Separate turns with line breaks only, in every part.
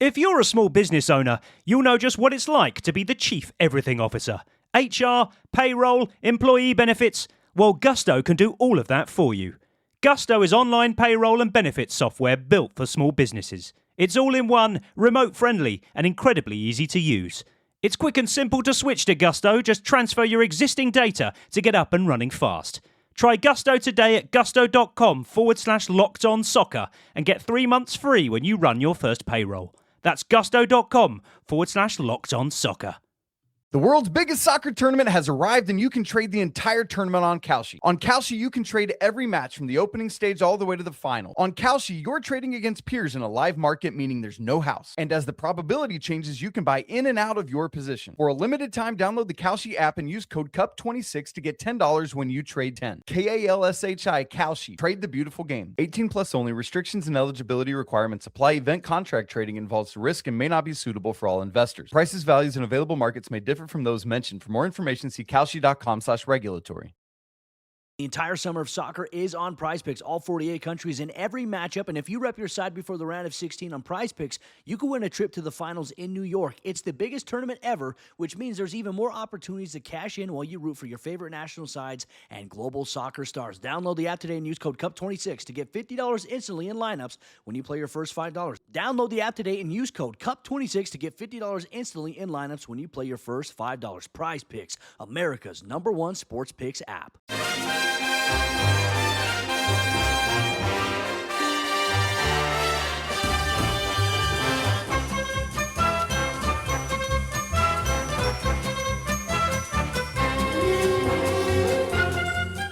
If you're a small business owner, you'll know just what it's like to be the chief everything officer. HR, payroll, employee benefits. Well, Gusto can do all of that for you. Gusto is online payroll and benefits software built for small businesses. It's all in one, remote friendly, and incredibly easy to use. It's quick and simple to switch to Gusto. Just transfer your existing data to get up and running fast. Try Gusto today at gusto.com/lockedonsoccer and get 3 months free when you run your first payroll. That's gusto.com/lockedonsoccer.
The world's biggest soccer tournament has arrived, and you can trade the entire tournament on Kalshi. On Kalshi, you can trade every match from the opening stage all the way to the final. On Kalshi, you're trading against peers in a live market, meaning there's no house. And as the probability changes, you can buy in and out of your position. For a limited time, download the Kalshi app and use code CUP26 to get $10 when you trade 10. KALSHI Kalshi. Trade the beautiful game. 18 plus only. Restrictions and eligibility requirements apply. Event contract trading involves risk and may not be suitable for all investors. Prices, values, and available markets may differ from those mentioned. For more information, see kalshi.com/regulatory.
The entire summer of soccer is on PrizePicks, all 48 countries in every matchup. And if you rep your side before the round of 16 on PrizePicks, you can win a trip to the finals in New York. It's the biggest tournament ever, which means there's even more opportunities to cash in while you root for your favorite national sides and global soccer stars. Download the app today and use code CUP26 to get $50 instantly in lineups when you play your first $5. Download the app today and use code CUP26 to get $50 instantly in lineups when you play your first $5. PrizePicks, America's #1 sports picks app.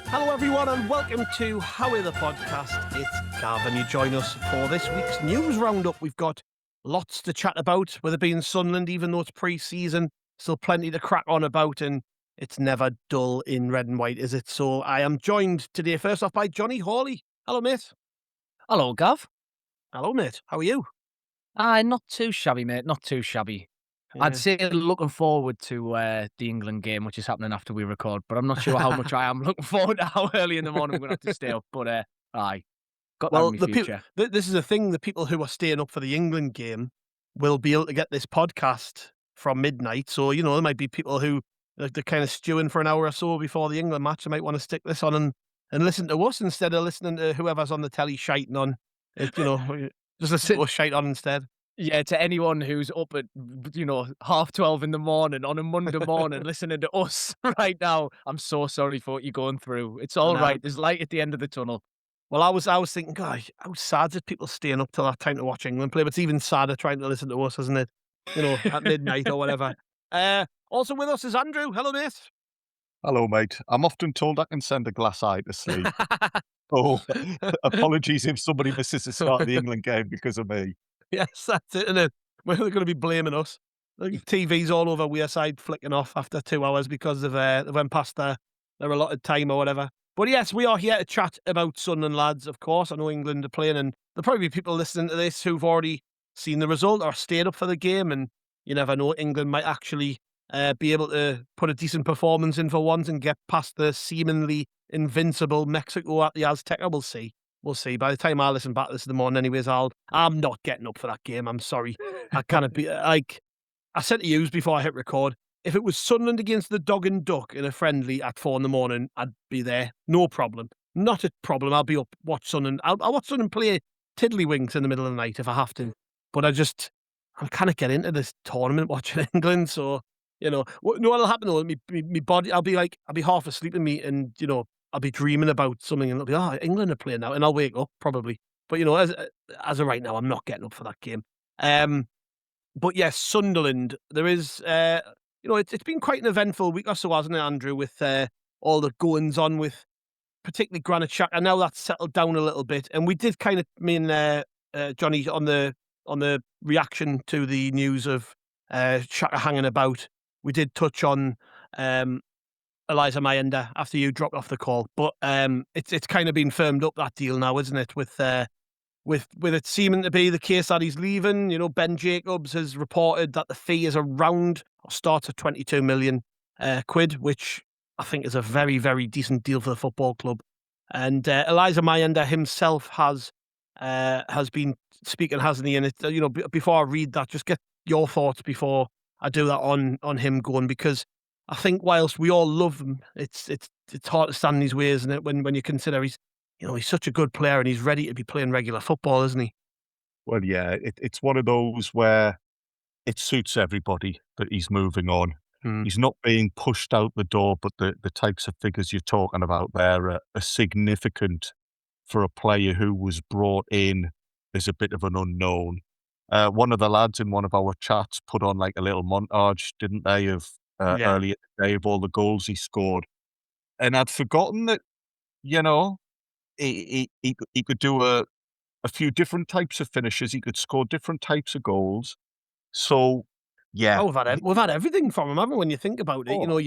Hello everyone and welcome to Haway The Podcast. It's Gav and you join us for this week's news roundup. We've got lots to chat about, with it being Sunderland, even though it's pre-season, still plenty to crack on about, and it's never dull in red and white, is it? So I am joined today, first off, by Johnny Hawley. Hello, mate.
Hello, Gav.
Hello, mate. How are you?
Not too shabby, mate. Not too shabby.
Yeah.
I'd say looking forward to the England game, which is happening after we record, but I'm not sure how much I am looking forward to how early in the morning I'm going to have to stay up. But aye, got that in my future.
This is the thing, the people who are staying up for the England game will be able to get this podcast from midnight. So, you know, there might be people who they're kind of stewing for an hour or so before the England match. They might want to stick this on and listen to us instead of listening to whoever's on the telly shiting on. You know, just listen to us shite on instead.
Yeah, to anyone who's up at, 12:30 in the morning on a Monday morning listening to us right now, I'm so sorry for what you're going through. It's all right. There's light at the end of the tunnel.
Well, I was thinking, God, how sad is people staying up till that time to watch England play? But it's even sadder trying to listen to us, isn't it? You know, at midnight or whatever. Also with us is Andrew. Hello, mate.
Hello, mate. I'm often told I can send a glass eye to sleep. Oh, apologies if somebody misses the start of the England game because of me.
Yes, that's it, isn't it? We're going to be blaming us. The TV's all over Wearside flicking off after 2 hours because they went past their allotted time or whatever. But yes, we are here to chat about Sunderland lads, of course. I know England are playing, and there'll probably be people listening to this who've already seen the result or stayed up for the game, and you never know, England might actually be able to put a decent performance in for once and get past the seemingly invincible Mexico at the Azteca. We'll see. We'll see. By the time I listen back to this in the morning anyways, I'm not getting up for that game. I'm sorry. I can't be, like, I said to you before I hit record, if it was Sunderland against the Dog and Duck in a friendly at 4 a.m, I'd be there. No problem. Not a problem. I'll be up, watch Sunderland. I'll watch Sunderland play tiddlywinks in the middle of the night if I have to. But I kind of get into this tournament watching England, so you know what'll happen though. Me body, I'll be half asleep in me, and you know I'll be dreaming about something, and it'll be England are playing now, and I'll wake up probably. But you know, as of right now, I'm not getting up for that game. But yes, Sunderland. There is, it's been quite an eventful week or so, hasn't it, Andrew? With all the goings on with particularly Granit Xhaka. Now that's settled down a little bit, and we did kind of Johnny on the reaction to the news of Xhaka hanging about. We did touch on Eliezer Mayenda after you dropped off the call, but it's kind of been firmed up, that deal now, isn't it? With it seeming to be the case that he's leaving. You know, Ben Jacobs has reported that the fee is starts at 22 million quid, which I think is a very, very decent deal for the football club. And Eliezer Mayenda himself has has been speaking, hasn't he? And it, before I read that, just get your thoughts before I do that on him going, because I think whilst we all love him, it's hard to stand in his ways, isn't it? When you consider he's such a good player and he's ready to be playing regular football, isn't he?
Well, yeah, it's one of those where it suits everybody that he's moving on.
Mm.
He's not being pushed out the door, but the types of figures you're talking about there are significant for a player who was brought in as a bit of an unknown. One of the lads in one of our chats put on like a little montage, didn't they, of earlier today of all the goals he scored. And I'd forgotten that, he could do a few different types of finishes. He could score different types of goals. So, yeah.
Oh, we've had everything from him, haven't we, when you think about it?
Oh.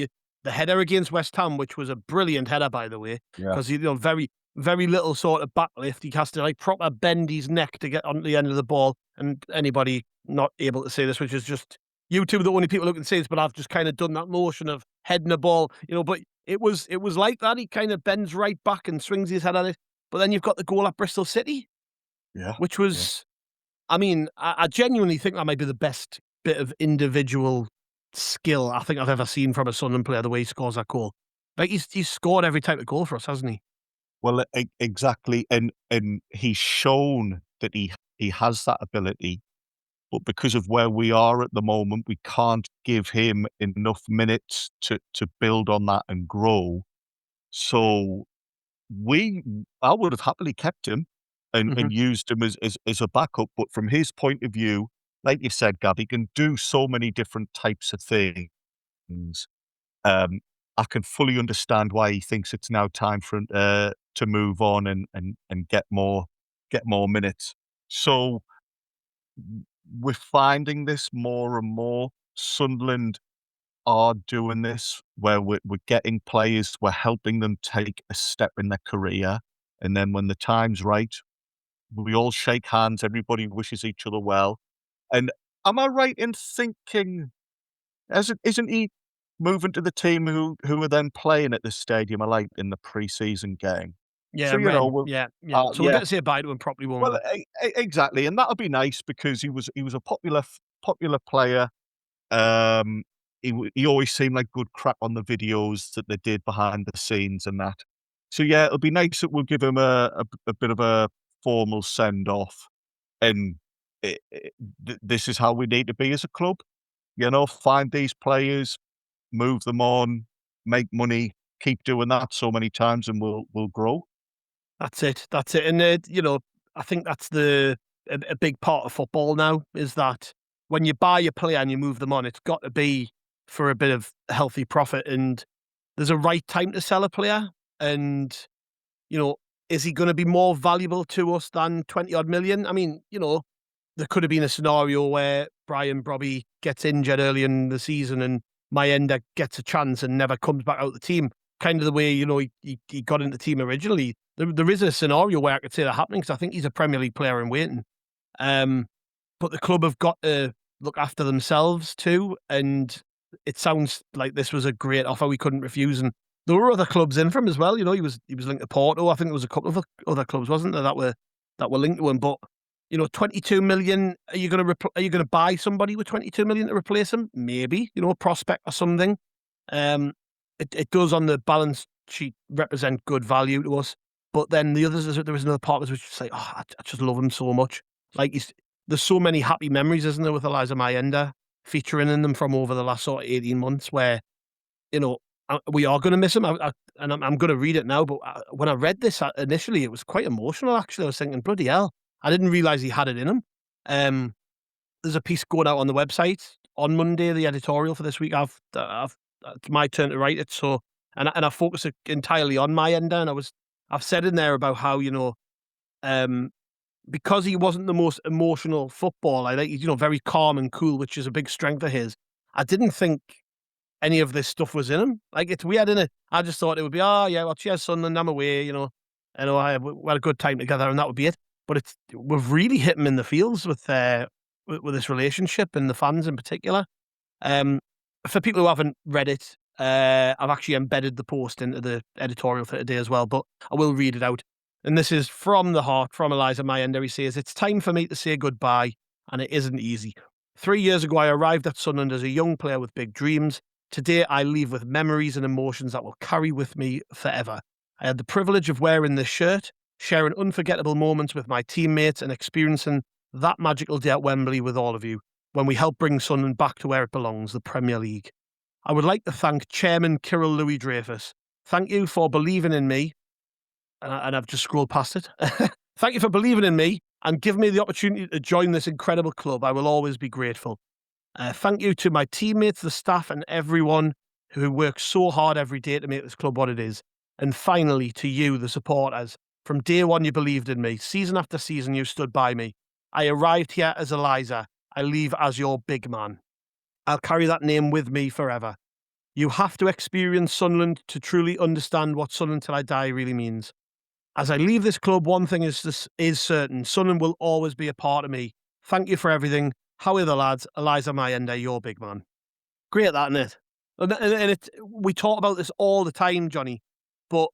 The header against West Ham, which was a brilliant header, by the way, because very, very little sort of backlift. He has to like proper bend his neck to get onto the end of the ball. And anybody not able to see this, which is just you two, the only people who can see this, but I've just kind of done that motion of heading the ball, but it was like that. He kind of bends right back and swings his head at it. But then you've got the goal at Bristol City, which was, I mean, I genuinely think that might be the best bit of individual skill I think I've ever seen from a Sunderland player, the way he scores that goal. Like he's scored every type of goal for us, hasn't he?
Well, exactly, and he's shown that he has that ability, but because of where we are at the moment, we can't give him enough minutes to build on that and grow. So I would have happily kept him and used him as a backup, but from his point of view, like you said, Gab, he can do so many different types of things. I can fully understand why he thinks it's now time for him to move on and get more minutes. So we're finding this more and more. Sunderland are doing this where we're getting players, we're helping them take a step in their career, and then when the time's right, we all shake hands, everybody wishes each other well. And am I right in thinking, isn't he moving to the team who are then playing at the stadium, like in the pre-season game?
Yeah,
so,
so we'll get to say bye to him properly, won't
well, exactly, and that'll be nice because he was a popular player. He always seemed like good crack on the videos that they did behind the scenes and that. So yeah, it'll be nice that we'll give him a bit of a formal send off, and this is how we need to be as a club. Find these players, move them on, make money, keep doing that so many times, and we'll grow.
That's it. And I think that's a big part of football now, is that when you buy a player and you move them on, it's got to be for a bit of healthy profit, and there's a right time to sell a player. And is he going to be more valuable to us than 20 odd million? I mean, there could have been a scenario where Brian Brobby gets injured early in the season and Mayenda gets a chance and never comes back out of the team. Kind of the way, he got into the team originally. There is a scenario where I could see that happening, because I think he's a Premier League player in waiting. But the club have got to look after themselves too. And it sounds like this was a great offer we couldn't refuse. And there were other clubs in for him as well. He was linked to Porto. I think there was a couple of other clubs, wasn't there, that were linked to him. But 22 million. Are you going to buy somebody with 22 million to replace him? Maybe, a prospect or something. It does on the balance sheet represent good value to us. But then there was another part of us which was like, I just love him so much. Like there's so many happy memories, isn't there, with Eliezer Mayenda featuring in them from over the last sort of 18 months, where we are going to miss him. I'm going to read it now, but when I read this initially, it was quite emotional. Actually, I was thinking, bloody hell, I didn't realise he had it in him. There's a piece going out on the website on Monday, the editorial for this week. It's my turn to write it, so and I focus it entirely on Mayenda, and I've said in there about how because he wasn't the most emotional footballer, like he's very calm and cool, which is a big strength of his. I didn't think any of this stuff was in him. Like, it's weird, isn't it? I just thought it would be, cheers, Sunderland, I'm away, we had a good time together, and that would be it. But we've really hit him in the fields with this relationship and the fans in particular. For people who haven't read it, I've actually embedded the post into the editorial for today as well, but I will read it out. And this is from the heart, from Eliezer Mayenda. He says, "It's time for me to say goodbye, and it isn't easy. 3 years ago, I arrived at Sunderland as a young player with big dreams. Today, I leave with memories and emotions that will carry with me forever. I had the privilege of wearing this shirt, sharing unforgettable moments with my teammates, and experiencing that magical day at Wembley with all of you, when we helped bring Sunderland back to where it belongs, the Premier League. I would like to thank Chairman Kirill Louis Dreyfus. Thank you for believing in me." And I've just scrolled past it. "Thank you for believing in me and giving me the opportunity to join this incredible club. I will always be grateful. Thank you to my teammates, the staff, and everyone who works so hard every day to make this club what it is. And finally, to you, the supporters. From day one, you believed in me. Season after season, you stood by me. I arrived here as Eliezer. I leave as your big man. I'll carry that name with me forever. You have to experience Sunderland to truly understand what Sunderland till I die really means. As I leave this club, one thing is certain. Sunderland will always be a part of me. Thank you for everything. How are the lads? Eliezer Mayenda, your big man." Great, that, isn't it? And we talk about this all the time, Johnny, but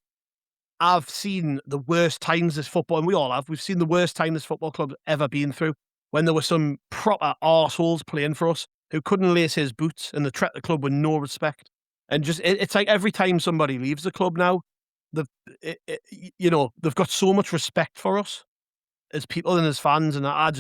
I've seen the worst times this football, and we all have, we've seen the worst time this football club's ever been through, when there were some proper arseholes playing for us who couldn't lace his boots and they treat the club with no respect. And just, it's like every time somebody leaves the club now, they've got so much respect for us as people and as fans, and I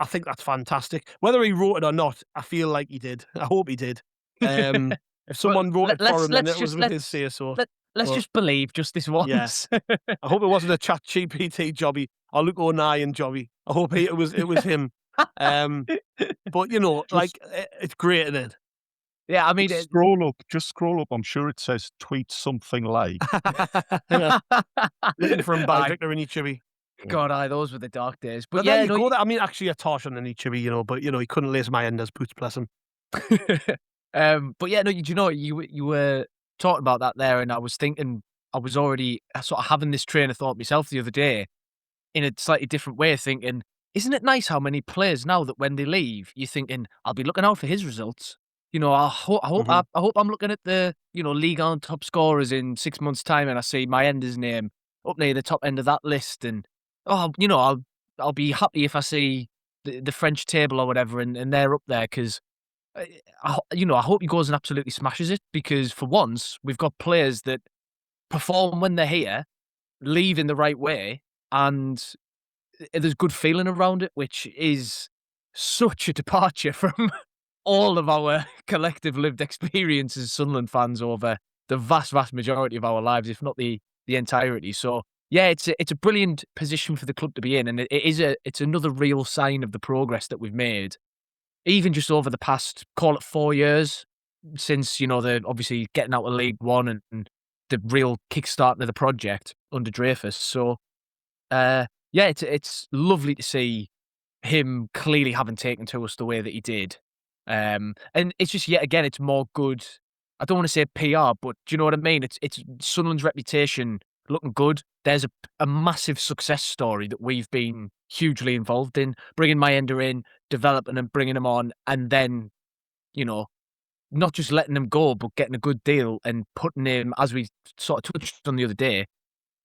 think that's fantastic. Whether he wrote it or not, I feel like he did. I hope he did. If someone wrote it for him, then it was with his say so.
Let's just believe just this once.
Yeah. I hope it wasn't a chat GPT jobby or Luke O'Nien jobby. I hope it was him. But it's great, isn't it?
Yeah, I mean,
just scroll up. I'm sure it says tweet something like.
Written from by Victor and Ichibi.
God, those were the dark days. But
yeah, I mean, actually, a tosh on an Ichibi, but he couldn't lace Mayenda's boots, bless him.
But yeah, no, you were talking about that there, and I was thinking, I was already sort of having this train of thought myself the other day, in a slightly different way, thinking, isn't it nice how many players now that when they leave, you're thinking, I'll be looking out for his results. I hope I'm looking at the league on top scorers in 6 months' time, and I see Mayenda's name up near the top end of that list, and I'll be happy if I see the French table or whatever, and they're up there, because I hope he goes and absolutely smashes it, because for once we've got players that perform when they're here, leave in the right way, and there's good feeling around it, which is such a departure from all of our collective lived experience as Sunderland fans over the vast majority of our lives, if not the entirety. So yeah, it's a brilliant position for the club to be in, and it's another real sign of the progress that we've made, even just over the past, call it 4 years, since they're obviously getting out of League One and the real kickstarting of the project under Dreyfus. So it's lovely to see him clearly having taken to us the way that he did. And it's just, yet again, it's more good. I don't want to say PR, but do you know what I mean? It's Sunderland's reputation looking good. There's a massive success story that we've been hugely involved in, bringing Mayenda in, developing and bringing him on, and then, not just letting him go, but getting a good deal and putting him, as we sort of touched on the other day,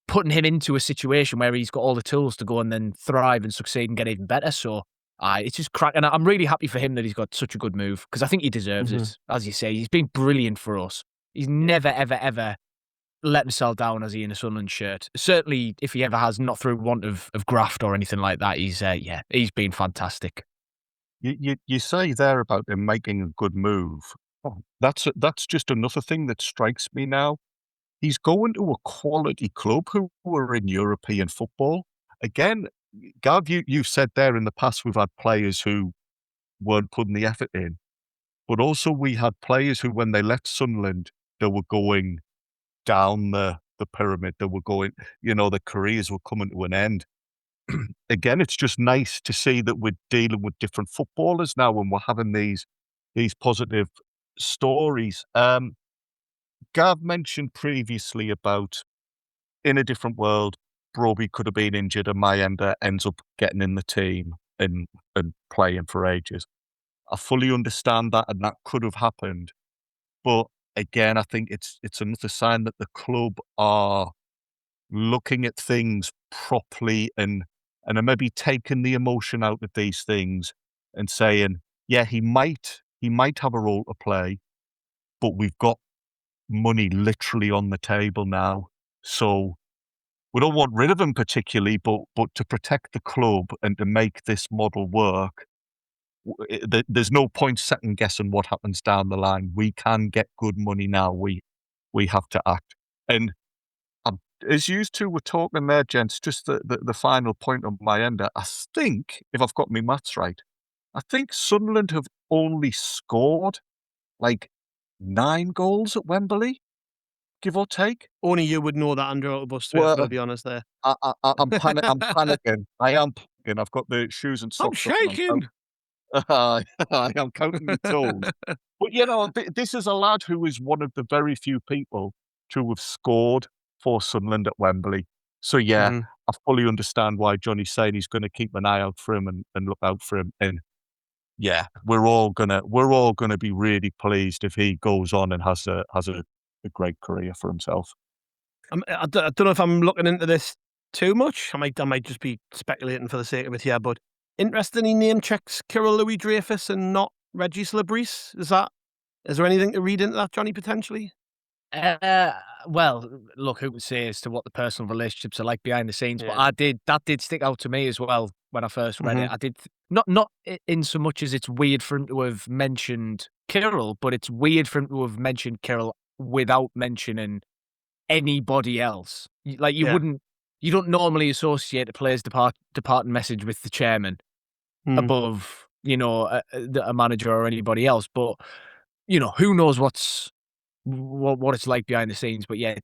putting him into a situation where he's got all the tools to go and then thrive and succeed and get even better. So it's just crack. And I'm really happy for him that he's got such a good move, because I think he deserves it. As you say, he's been brilliant for us. He's never, ever, ever let himself down, has he, in a Sunderland shirt? Certainly, if he ever has, not through want of graft or anything like that. He's been fantastic.
You say there about him making a good move. That's just another thing that strikes me now. He's going to a quality club who are in European football. Again, Gav, you said there in the past we've had players who weren't putting the effort in, but also we had players who, when they left Sunderland, they were going down the pyramid. They were going, their careers were coming to an end. Again, it's just nice to see that we're dealing with different footballers now, and we're having these positive stories. Gav mentioned previously about, in a different world, Broby could have been injured and Mayenda ends up getting in the team and playing for ages. I fully understand that, and that could have happened. But again, I think it's another sign that the club are looking at things properly and maybe taking the emotion out of these things and saying, yeah, he might have a role to play, but we've got money literally on the table now. So we don't want rid of him particularly, but to protect the club and to make this model work, there's no point second guessing what happens down the line. We can get good money now. We have to act. And as you two were talking there, gents, just the final point on Mayenda, I think, if I've got my maths right, I think Sunderland have only scored like 9 goals at Wembley, give or take.
Only you would know that, Andrew, out of us three,
Well,
to be honest there.
I'm panicking. I am panicking. I've got the shoes and
I'm
socks.
shaking.
I am counting my toes. But, you know, this is a lad who is one of the very few people to have scored for Sunderland at Wembley. So, yeah, I fully understand why Johnny's saying he's going to keep an eye out for him and look out for him. And, yeah, we're all gonna be really pleased if he goes on and has a great career for himself.
I don't know if I'm looking into this too much. I might just be speculating for the sake of it here, but interesting, he name checks Kirill Louis-Dreyfus and not Regis Lebris. Is there anything to read into that, Johnny, potentially?
Well, look, who would say as to what the personal relationships are like behind the scenes,
Yeah.
but that did stick out to me as well when I first read it. I did not in so much as it's weird for him to have mentioned Kirill, but it's weird for him to have mentioned Kirill without mentioning anybody else. You don't normally associate a player's departing message with the chairman above, a manager or anybody else. But who knows what it's like behind the scenes. But yeah,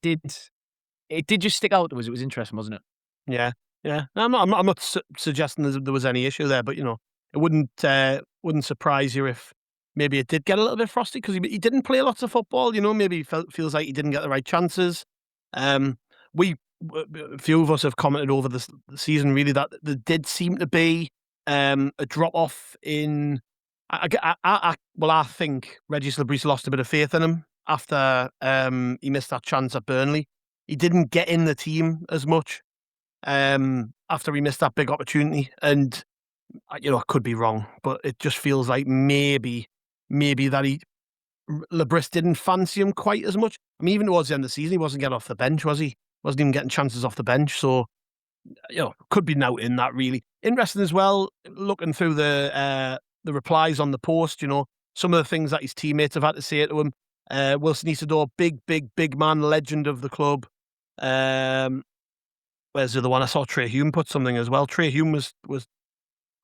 it did just stick out to us. It was interesting, wasn't it?
Yeah. No, I'm not suggesting there was any issue there, but it wouldn't surprise you if maybe it did get a little bit frosty because he didn't play lots of football. Maybe he feels like he didn't get the right chances. A few of us have commented over the season really that there did seem to be a drop off in. I think Regis Lebris lost a bit of faith in him after he missed that chance at Burnley. He didn't get in the team as much after he missed that big opportunity, and I could be wrong, but it just feels like maybe that Lebris didn't fancy him quite as much. I mean, even towards the end of the season, he wasn't getting off the bench, was he? Wasn't even getting chances off the bench, so could be noting that really. Interesting as well, looking through the replies on the post, some of the things that his teammates have had to say to him. Wilson Isidore, big man, legend of the club. Where's the other one? I saw Trey Hume put something as well. Trey Hume was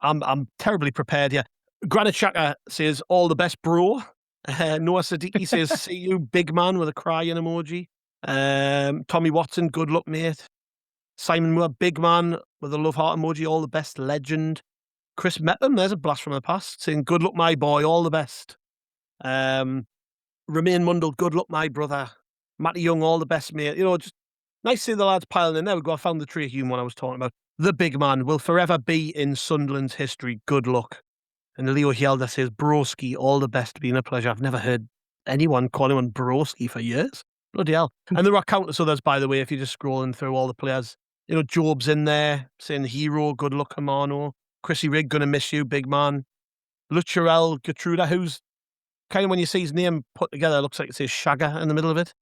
I'm terribly prepared here. Granit Xhaka says, all the best, bro. Noah Siddiqui says, see you, big man, with a crying emoji. Tommy Watson, good luck, mate. Simon Moore, big man, with a love heart emoji, all the best, legend. Chris Mepham, there's a blast from the past, saying, good luck, my boy, all the best. Romain Mundell, good luck, my brother. Matty Young, all the best, mate. Just nice to see the lads piling in. There we go. I found the Trey Hume one I was talking about. The big man will forever be in Sunderland's history. Good luck. And Leo Hielda says, broski, all the best. Been a pleasure. I've never heard anyone call him broski for years. Bloody hell. And there are countless others, by the way, if you're just scrolling through all the players. Job's in there saying, hero, good luck, Hamano. Chrissy Rigg, gonna miss you, big man. Lucherel Gertruda, who's kind of, when you see his name put together, it looks like it says Shagger in the middle of it.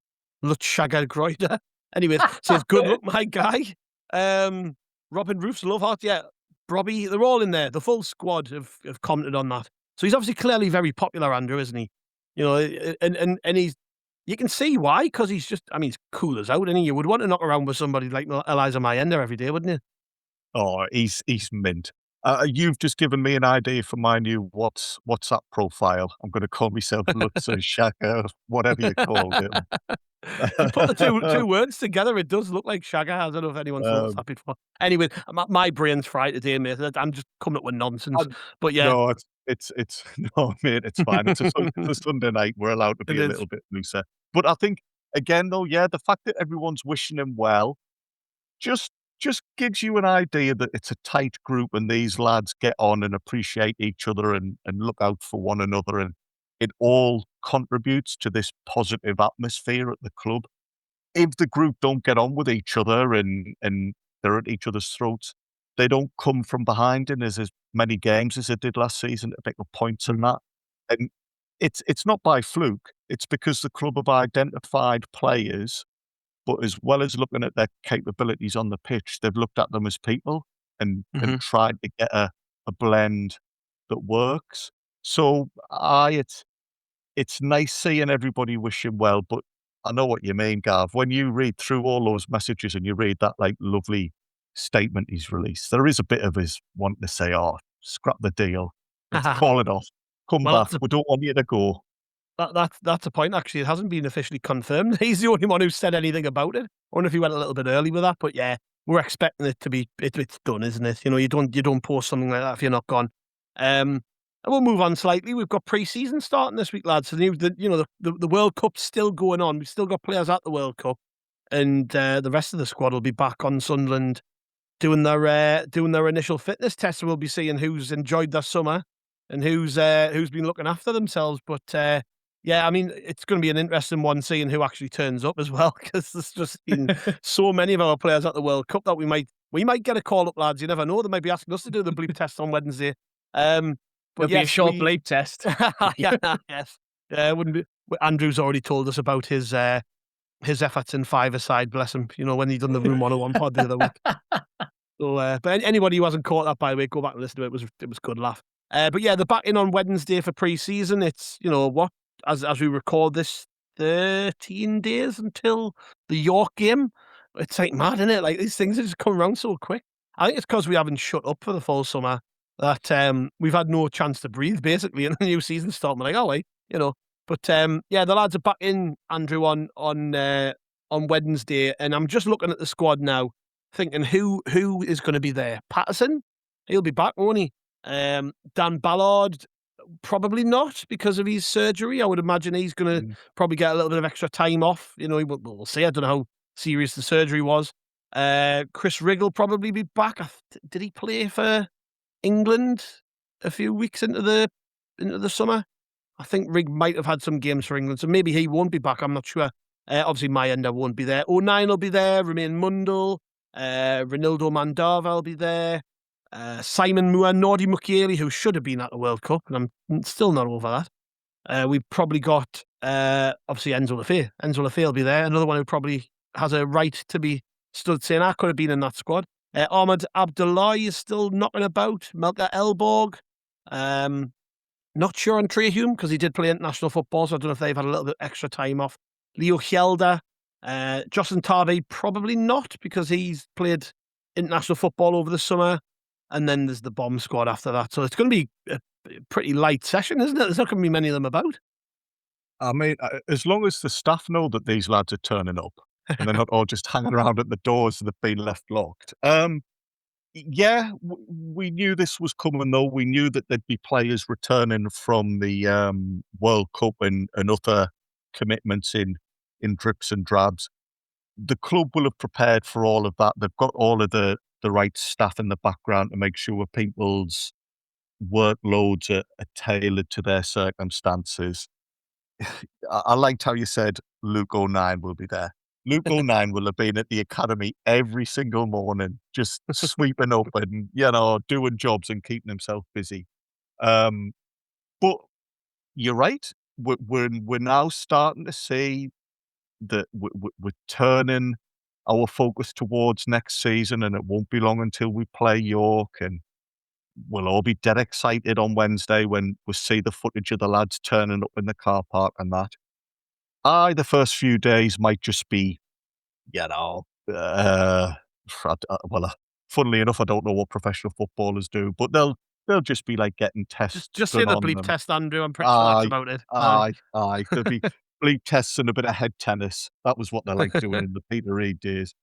Lutschagger Groider. Anyway, says, good luck, my guy. Robin Roof's love heart, yeah. Robbie, they're all in there. The full squad have commented on that. So he's obviously clearly very popular, Andrew, isn't he? And he's, you can see why, because he's just, he's cool as out, and you would want to knock around with somebody like Eliezer Mayenda every day, wouldn't you?
Oh, he's mint. You've just given me an idea for my new WhatsApp profile. I'm going to call myself Lutz or Shaka, whatever you call it.
You put the two words together, it does look like Shagger. I don't know if anyone's thought that before. Anyway, my brain's fried today, mate. I'm just coming up with nonsense. But yeah.
No, it's no, mate, it's fine. It's a Sunday night. We're allowed to be a little bit looser. But I think, again, though, yeah, the fact that everyone's wishing him well just gives you an idea that it's a tight group and these lads get on and appreciate each other and look out for one another, and it all contributes to this positive atmosphere at the club. if the group don't get on with each other and they're at each other's throats, they don't come from behind in as many games as they did last season to pick up points and that. And it's not by fluke. It's because the club have identified players, but as well as looking at their capabilities on the pitch, they've looked at them as people and tried to get a blend that works. So it's nice seeing everybody wishing well, but I know what you mean, Gav. When you read through all those messages and you read that like lovely statement he's released, there is a bit of his wanting to say, "Oh, scrap the deal, call it off, come back. We don't want you to go."
That's a point. Actually, it hasn't been officially confirmed. He's the only one who said anything about it. I wonder if he went a little bit early with that, but yeah, we're expecting it to be. It's done, isn't it? You know, you don't post something like that if you're not gone. And we'll move on slightly. We've got pre-season starting this week, lads. So the World Cup's still going on. We've still got players at the World Cup, and the rest of the squad will be back on Sunderland doing their initial fitness tests. We'll be seeing who's enjoyed their summer and who's been looking after themselves. But yeah, I mean, it's going to be an interesting one seeing who actually turns up as well, because there's just been so many of our players at the World Cup that we might get a call up, lads. You never know; they might be asking us to do the bleep test on Wednesday.
But yes, be a short bleep test.
Yes. Yeah, it wouldn't be. Andrew's already told us about his efforts in five-a-side, bless him. You know, when he done the Room 101 pod the other week. So, but anybody who hasn't caught that, by the way, go back and listen to it. It was a good laugh. But yeah, they're back in on Wednesday for pre-season. It's, as we record this, 13 days until the York game. It's like mad, isn't it? Like, these things are just coming around so quick. I think it's because we haven't shut up for the full summer that we've had no chance to breathe, basically, in the new season starting. We're like, oh, wait, But yeah, the lads are back in, Andrew, on Wednesday, and I'm just looking at the squad now, thinking who is going to be there. Patterson, he'll be back, won't he? Dan Ballard, probably not because of his surgery. I would imagine he's going to probably get a little bit of extra time off. We'll see. I don't know how serious the surgery was. Chris Rigg will probably be back. Did he play for England a few weeks into the summer? I think Rigg might have had some games for England, so maybe he won't be back. I'm not sure. Obviously, Mayenda won't be there. O'Nien will be there. Romain Mundle, Ronaldo Mandava will be there. Simon Moore, Nordy Mukiele, who should have been at the World Cup, and I'm still not over that. We've probably got, obviously, Enzo Lefebvre. Enzo Lefebvre will be there. Another one who probably has a right to be stood saying, I could have been in that squad. Ahmed Abdullah is still knocking about. Melka Elborg. Not sure on Trey Hume because he did play international football, so I don't know if they've had a little bit extra time off. Leo Hjelde. Justin Tarvey, probably not because he's played international football over the summer. And then there's the bomb squad after that. So it's going to be a pretty light session, isn't it? There's not going to be many of them about.
I mean, as long as the staff know that these lads are turning up and they're not all just hanging around at the doors that have been left locked. Yeah, we knew this was coming, though. We knew that there'd be players returning from the World Cup and other commitments in drips and drabs. The club will have prepared for all of that. They've got all of the right staff in the background to make sure people's workloads are tailored to their circumstances. I liked how you said Luke O'Nien will be there. Luke O'Nien will have been at the academy every single morning, just sweeping up and, doing jobs and keeping himself busy. But you're right. We're now starting to see that we're turning our focus towards next season, and it won't be long until we play York, and we'll all be dead excited on Wednesday when we see the footage of the lads turning up in the car park and that. The first few days might just be, funnily enough, I don't know what professional footballers do, but they'll just be like getting tests.
Just say the bleep test, Andrew. I'm pretty sure that's about it.
Aye. There'll be bleep tests and a bit of head tennis. That was what they like doing in the Peter Reid days.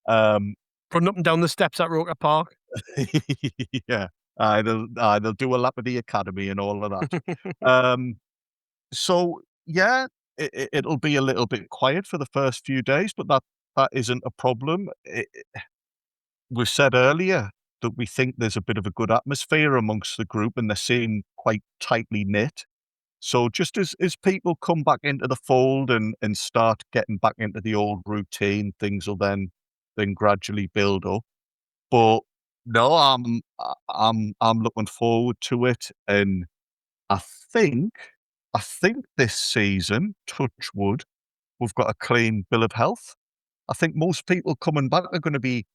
Running up and down the steps at Roker Park.
Yeah. They'll do a lap of the academy and all of that. So yeah, it'll be a little bit quiet for the first few days, but that isn't a problem. We've said earlier that we think there's a bit of a good atmosphere amongst the group, and they seem quite tightly knit. So just as people come back into the fold and start getting back into the old routine, things will then gradually build up. But no, I'm looking forward to it, and I think this season, touch wood, we've got a clean bill of health. I think most people coming back are going to be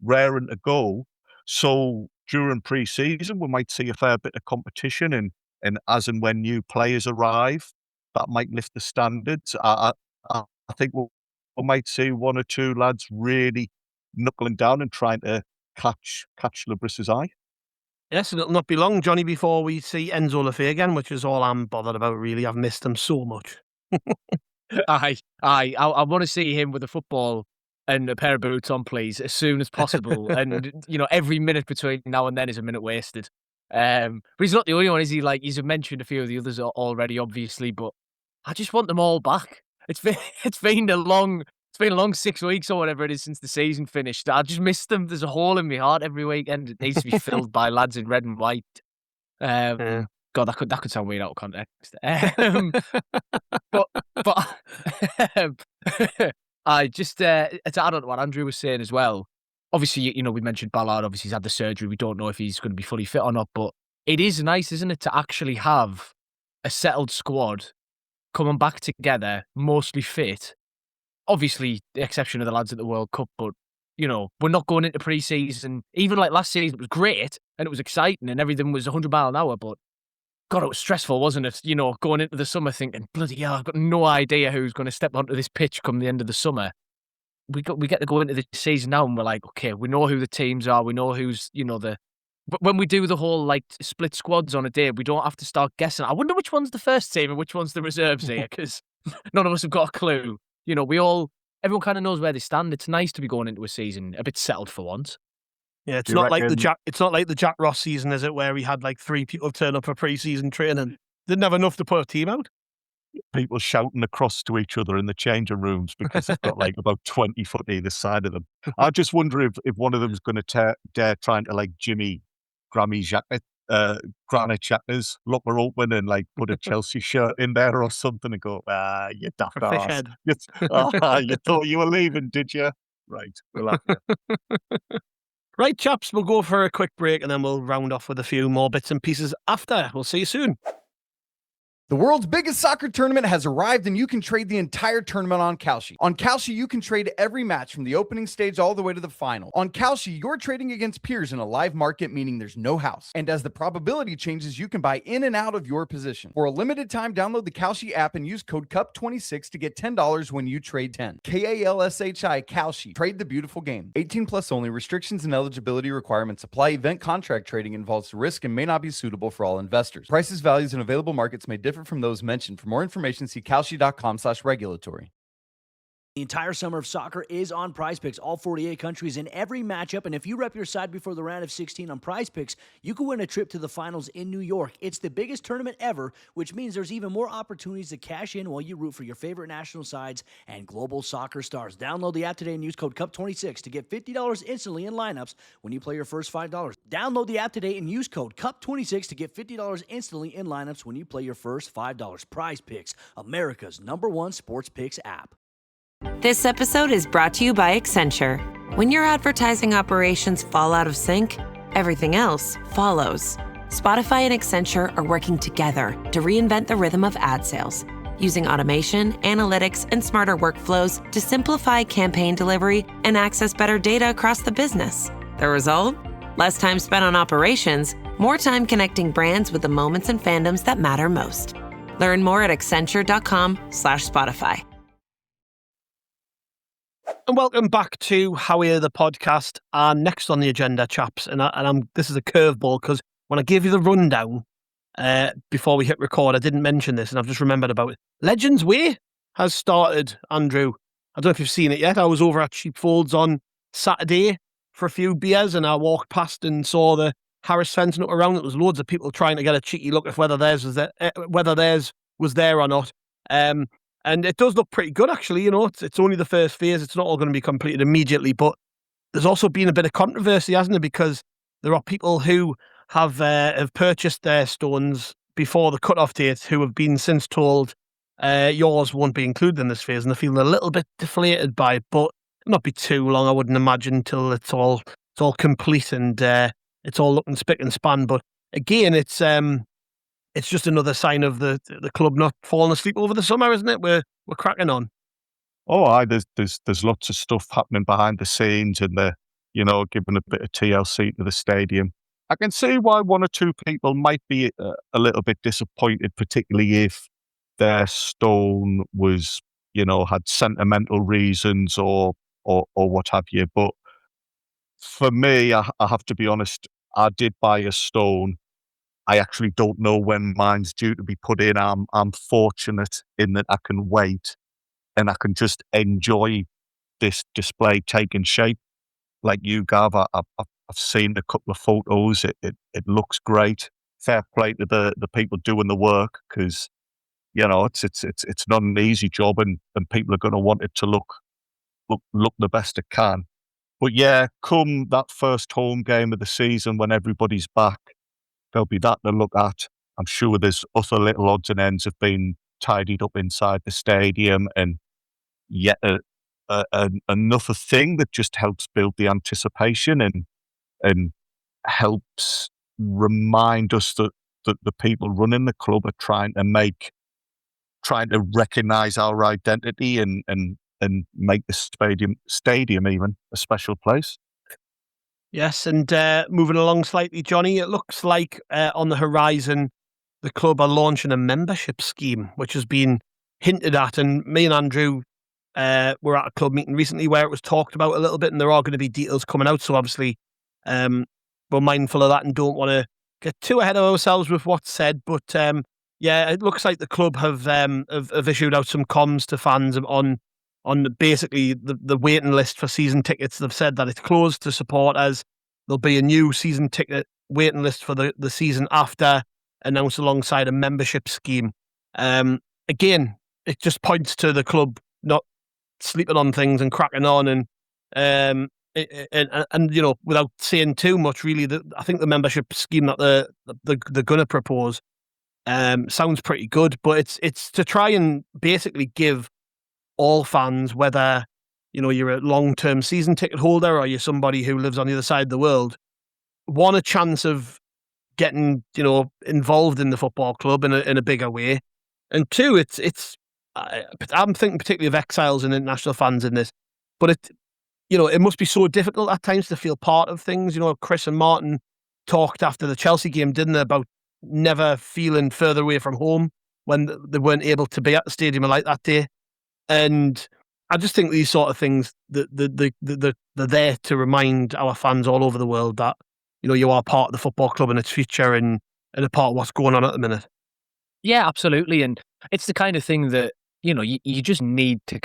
raring to go. So during pre-season, we might see a fair bit of competition, and as and when new players arrive, that might lift the standards. I think we might see one or two lads really knuckling down and trying to catch Labris's eye.
Yes, and it'll not be long, Johnny, before we see Enzo Lafay again, which is all I'm bothered about, really. I've missed him so much.
I want to see him with a football and a pair of boots on, please, as soon as possible. And, every minute between now and then is a minute wasted. But he's not the only one, is he? Like, he's mentioned a few of the others already, obviously, but I just want them all back. It's been a long 6 weeks or whatever it is since the season finished. I just miss them. There's a hole in my heart every weekend. It needs to be filled by lads in red and white. God, that could sound weird out of context. But I just to add on to what Andrew was saying as well. Obviously, we mentioned Ballard. Obviously, he's had the surgery. We don't know if he's going to be fully fit or not. But it is nice, isn't it, to actually have a settled squad coming back together, mostly fit. Obviously, the exception of the lads at the World Cup, but we're not going into pre-season. Even like last season, it was great and it was exciting and everything was 100 miles an hour. But God, it was stressful, wasn't it? Going into the summer thinking, bloody hell, I've got no idea who's going to step onto this pitch come the end of the summer. We get to go into the season now and we're like, okay, we know who the teams are. We know who's, But when we do the whole like split squads on a day, we don't have to start guessing. I wonder which one's the first team and which one's the reserves here, because none of us have got a clue. Everyone kind of knows where they stand. It's nice to be going into a season a bit settled for once.
Yeah, it's not like the Jack Ross season, is it, where he had like 3 people turn up for pre-season training, didn't have enough to put a team out.
People shouting across to each other in the changing rooms because they've got like about 20 foot either side of them. I just wonder if one of them is going to dare trying to like Jimmy Granit Xhaka's locker open and like put a Chelsea shirt in there or something and go, you daft ass. You thought you were leaving, did you? Right. We'll have you.
Right, chaps, we'll go for a quick break and then we'll round off with a few more bits and pieces after. We'll see you soon.
The world's biggest soccer tournament has arrived, and you can trade the entire tournament on Kalshi. On Kalshi, you can trade every match from the opening stage all the way to the final. On Kalshi, you're trading against peers in a live market, meaning there's no house. And as the probability changes, you can buy in and out of your position. For a limited time, download the Kalshi app and use code CUP26 to get $10 when you trade 10. KALSHI, Kalshi. Trade the beautiful game. 18 plus only. Restrictions and eligibility requirements apply. Event contract trading involves risk and may not be suitable for all investors. Prices, values, and available markets may differ from those mentioned. For more information, see kalshi.com/regulatory.
The entire summer of soccer is on PrizePicks, all 48 countries in every matchup. And if you rep your side before the round of 16 on PrizePicks, you can win a trip to the finals in New York. It's the biggest tournament ever, which means there's even more opportunities to cash in while you root for your favorite national sides and global soccer stars. Download the app today and use code CUP26 to get $50 instantly in lineups when you play your first $5. Download the app today and use code CUP26 to get $50 instantly in lineups when you play your first $5. PrizePicks, America's #1 sports picks app.
This episode is brought to you by Accenture. When your advertising operations fall out of sync, everything else follows. Spotify and Accenture are working together to reinvent the rhythm of ad sales, using automation, analytics, and smarter workflows to simplify campaign delivery and access better data across the business. The result? Less time spent on operations, more time connecting brands with the moments and fandoms that matter most. Learn more at accenture.com/Spotify.
And welcome back to Haway The Podcast. And next on the agenda, chaps, this is a curveball because when I gave you the rundown before we hit record, I didn't mention this and I've just remembered about it. Legends Way has started, Andrew. I don't know if you've seen it yet. I was over at Sheepfolds on Saturday for a few beers and I walked past and saw the Harris fencing up around. It was loads of people trying to get a cheeky look at whether theirs was there or not. And it does look pretty good, actually. It's only the first phase. It's not all going to be completed immediately. But there's also been a bit of controversy, hasn't there? Because there are people who have purchased their stones before the cut-off date who have been since told yours won't be included in this phase, and they're feeling a little bit deflated by it, but not be too long, I wouldn't imagine, till it's all complete and it's all looking spick and span. But again, it's just another sign of the club not falling asleep over the summer, isn't it? We're cracking on.
Oh, aye, there's lots of stuff happening behind the scenes, and giving a bit of TLC to the stadium. I can see why one or two people might be a little bit disappointed, particularly if their stone was, had sentimental reasons or what have you. But for me, I have to be honest, I did buy a stone. I actually don't know when mine's due to be put in. I'm fortunate in that I can wait and I can just enjoy this display taking shape. Like you, Gav, I've seen a couple of photos. It looks great. Fair play to the people doing the work, because it's not an easy job, and people are going to want it to look the best it can. But yeah, come that first home game of the season when everybody's back, there'll be that to look at. I'm sure there's other little odds and ends have been tidied up inside the stadium, and yet another thing that just helps build the anticipation and helps remind us that the people running the club are trying to recognise our identity and make the stadium even a special place.
Yes, and moving along slightly, Johnny, it looks like on the horizon the club are launching a membership scheme, which has been hinted at. And me and Andrew were at a club meeting recently where it was talked about a little bit, and there are going to be details coming out. So obviously we're mindful of that and don't want to get too ahead of ourselves with what's said. But yeah, it looks like the club have issued out some comms to fans on basically the waiting list for season tickets. They've said that it's closed to supporters. There'll be a new season ticket waiting list for the season after, announced alongside a membership scheme. Again, it just points to the club not sleeping on things and cracking on, and without saying too much, really, I think the membership scheme that they're going to propose sounds pretty good, but it's to try and basically give all fans, whether you're a long-term season ticket holder or you're somebody who lives on the other side of the world, one, a chance of getting involved in the football club in a bigger way, and two, I'm thinking particularly of exiles and international fans in this, but it must be so difficult at times to feel part of things. Chris and Martin talked after the Chelsea game, didn't they, about never feeling further away from home when they weren't able to be at the stadium like that day. And I just think these sort of things, they're there to remind our fans all over the world that you are part of the football club and its future, and a part of what's going on at the minute.
Yeah, absolutely. And it's the kind of thing that you just need to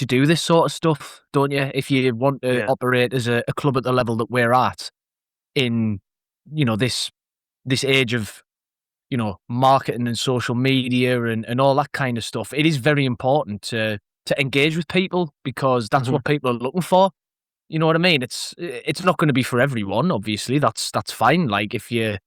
do this sort of stuff, don't you? If you want to operate as a club at the level that we're at in this age of marketing and social media and all that kind of stuff, it is very important to engage with people, because that's what people are looking for. You know what I mean? It's not going to be for everyone, obviously. That's fine. Like if you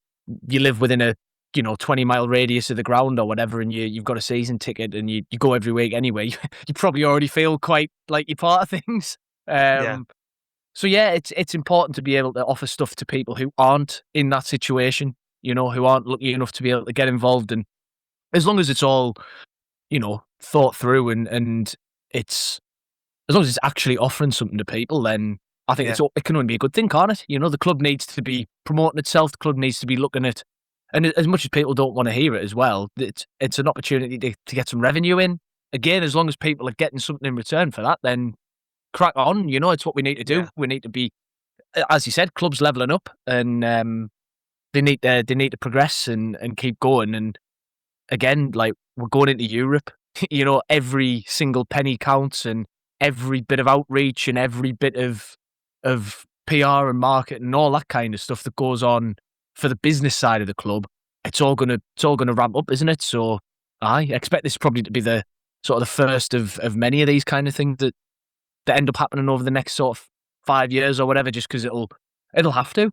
live within a 20-mile radius of the ground or whatever, and you've got a season ticket and you go every week anyway, you probably already feel quite like you're part of things. So yeah, it's important to be able to offer stuff to people who aren't in that situation, who aren't lucky enough to be able to get involved. And as long as it's all, thought through and it's, as long as it's actually offering something to people, then I think it can only be a good thing, can't it? The club needs to be promoting itself. The club needs to be looking at, and as much as people don't want to hear it as well, it's an opportunity to get some revenue in. Again, as long as people are getting something in return for that, then crack on. It's what we need to do. Yeah. We need to be, as you said, clubs leveling up, and they need to progress and keep going. And again, like, we're going into Europe. Every single penny counts, and every bit of outreach and every bit of PR and market and all that kind of stuff that goes on for the business side of the club, it's all gonna ramp up, isn't it? So I expect this probably to be the sort of the first of many of these kind of things that end up happening over the next sort of 5 years or whatever, just because it'll have to.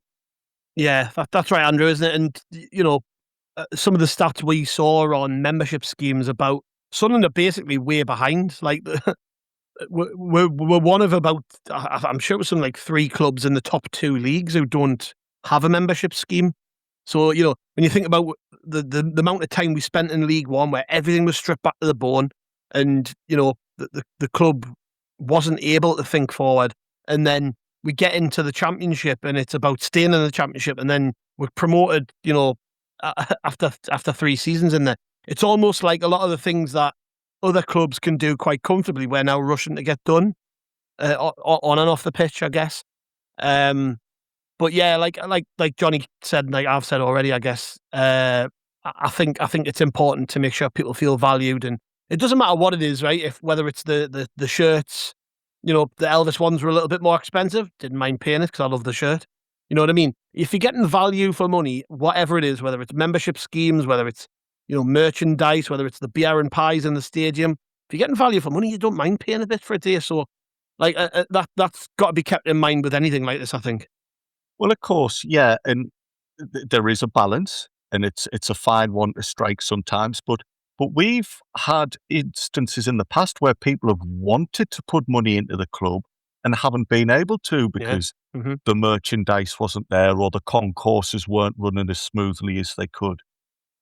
Yeah, that's right, Andrew, isn't it? And some of the stats we saw on membership schemes about Sunderland are basically way behind. Like we're one of about, I'm sure it was something like 3 clubs in the top 2 leagues who don't have a membership scheme. So, you know, when you think about the amount of time we spent in League One where everything was stripped back to the bone and, you know, the club wasn't able to think forward, and then we get into the Championship and it's about staying in the Championship, and then we're promoted, you know, after 3 seasons in there. It's almost like a lot of the things that other clubs can do quite comfortably, we're now rushing to get done on and off the pitch, I guess. But yeah, like Jonny said, like I've said already, I guess, I think it's important to make sure people feel valued, and it doesn't matter what it is, right? Whether it's the shirts, you know, the Elvis ones were a little bit more expensive. Didn't mind paying it because I love the shirt. You know what I mean? If you're getting value for money, whatever it is, whether it's membership schemes, whether it's, you know, merchandise, whether it's the beer and pies in the stadium, if you're getting value for money, you don't mind paying a bit for a day. So, like that's got to be kept in mind with anything like this, I think.
Well, of course, yeah, and there is a balance, and it's a fine one to strike sometimes. But we've had instances in the past where people have wanted to put money into the club and haven't been able to because the merchandise wasn't there or the concourses weren't running as smoothly as they could.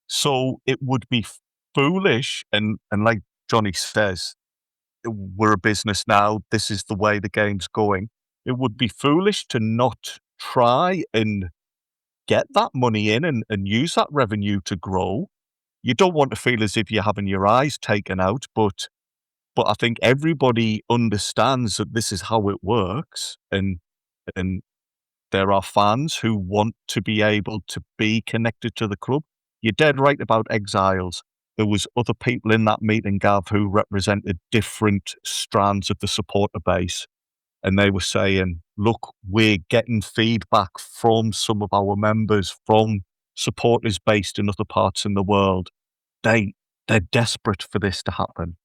So it would be foolish, and like Jonny says, we're a business now. This is the way the game's going. It would be foolish to not try and get that money in and use that revenue to grow. You don't want to feel as if you're having your eyes taken out, but I think everybody understands that this is how it works, and there are fans who want to be able to be connected to the club. You're dead right about exiles. There was other people in that meeting, Gav, who represented different strands of the supporter base. And they were saying, look, we're getting feedback from some of our members, from supporters based in other parts in the world. They're desperate for this to happen.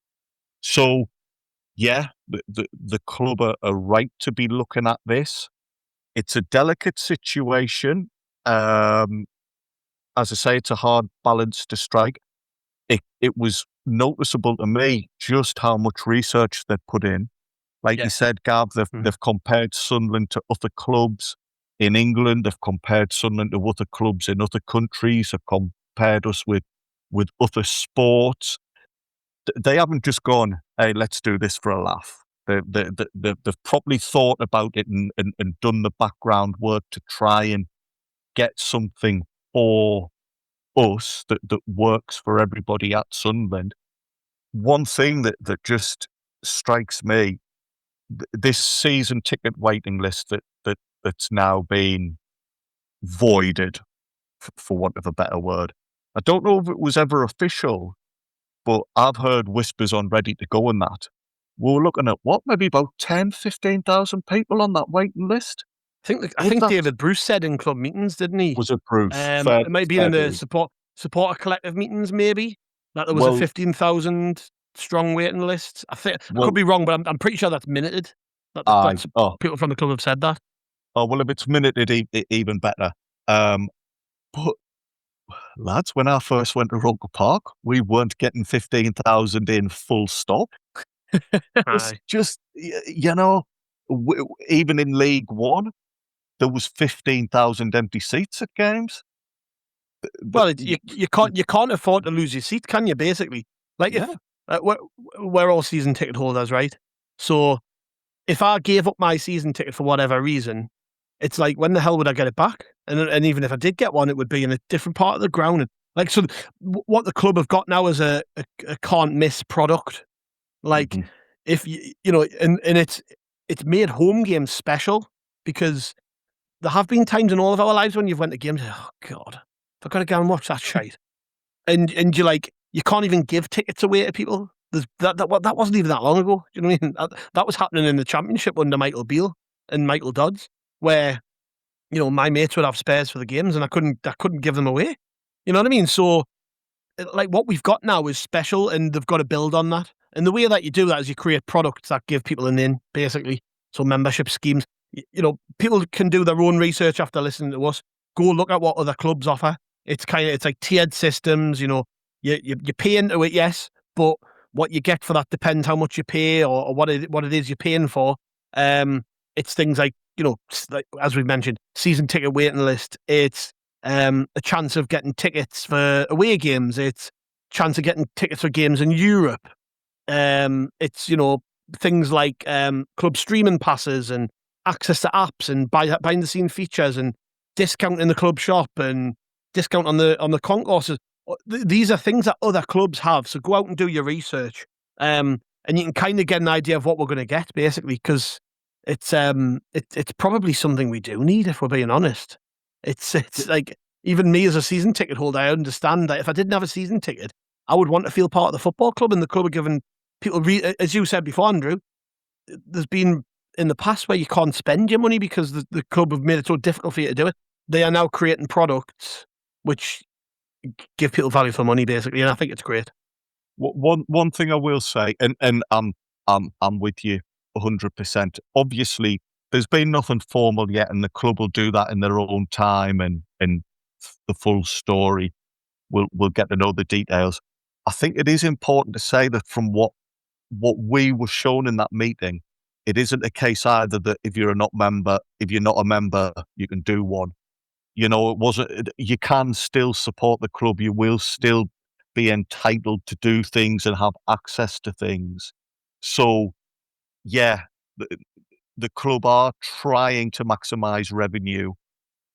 So, yeah, the club are right to be looking at this. It's a delicate situation. As I say, it's a hard balance to strike. It was noticeable to me just how much research they've put in. Like you said, Gav, they've compared Sunderland to other clubs in England. They've compared Sunderland to other clubs in other countries. They've compared us with other sports. They haven't just gone, hey, let's do this for a laugh. They've probably thought about it and done the background work to try and get something for us that works for everybody at Sunderland. One thing that just strikes me, this season ticket waiting list that's now been voided, for want of a better word. I don't know if it was ever official, but I've heard whispers on Ready to Go on that. We're looking at maybe about 10, 15,000 people on that waiting list.
I think David Bruce said in club meetings, didn't he?
Was it Bruce?
It might be in the supporter collective meetings, maybe, that there was a 15,000 strong waiting list. I think I could be wrong, but I'm pretty sure that's minuted. People from the club have said that.
Oh, well, if it's minuted, even better. But lads, when I first went to ROUNDUP Park, we weren't getting 15,000 in full stop. It was just, you know, even in League One, there was 15,000 empty seats at games.
Well, you can't afford to lose your seat, can you? Basically, like if we're all season ticket holders, right? So if I gave up my season ticket for whatever reason, it's like, when the hell would I get it back? And even if I did get one, it would be in a different part of the ground. And like, so what the club have got now is a can't miss product. Like if you know, and it's made home games special, because there have been times in all of our lives when you've went to games, oh God, I've got to go and watch that shite. And you're like, you can't even give tickets away to people. That wasn't even that long ago. Do you know what I mean? That was happening in the Championship under Michael Beale and Michael Dodds, where, you know, my mates would have spares for the games and I couldn't give them away. You know what I mean? So, like, what we've got now is special, and they've got to build on that. And the way that you do that is you create products that give people an in, basically. So membership schemes. You know, people can do their own research after listening to us. Go look at what other clubs offer. It's like tiered systems. You pay into it, yes, but what you get for that depends how much you pay or what it is you're paying for. It's things like, like, as we've mentioned, season ticket waiting list. It's a chance of getting tickets for away games. It's chance of getting tickets for games in Europe. It's, things like club streaming passes and access to apps and behind the scene features and discount in the club shop and discount on the concourses. These are things that other clubs have. So go out and do your research. And you can kind of get an idea of what we're going to get, basically, because it's probably something we do need, if we're being honest. It's like, even me as a season ticket holder, I understand that if I didn't have a season ticket, I would want to feel part of the football club, and the club are giving people, as you said before, Andrew, there's been in the past where you can't spend your money because the club have made it so difficult for you to do it. They are now creating products which give people value for money, basically, and I think it's great.
One thing I will say, and I'm with you 100%. Obviously, there's been nothing formal yet, and the club will do that in their own time, and the full story. We'll get to know the details. I think it is important to say that from what we were shown in that meeting, it isn't a case either that if you're not a member, you can do one. It wasn't. You can still support the club. You will still be entitled to do things and have access to things. So, yeah, the club are trying to maximise revenue.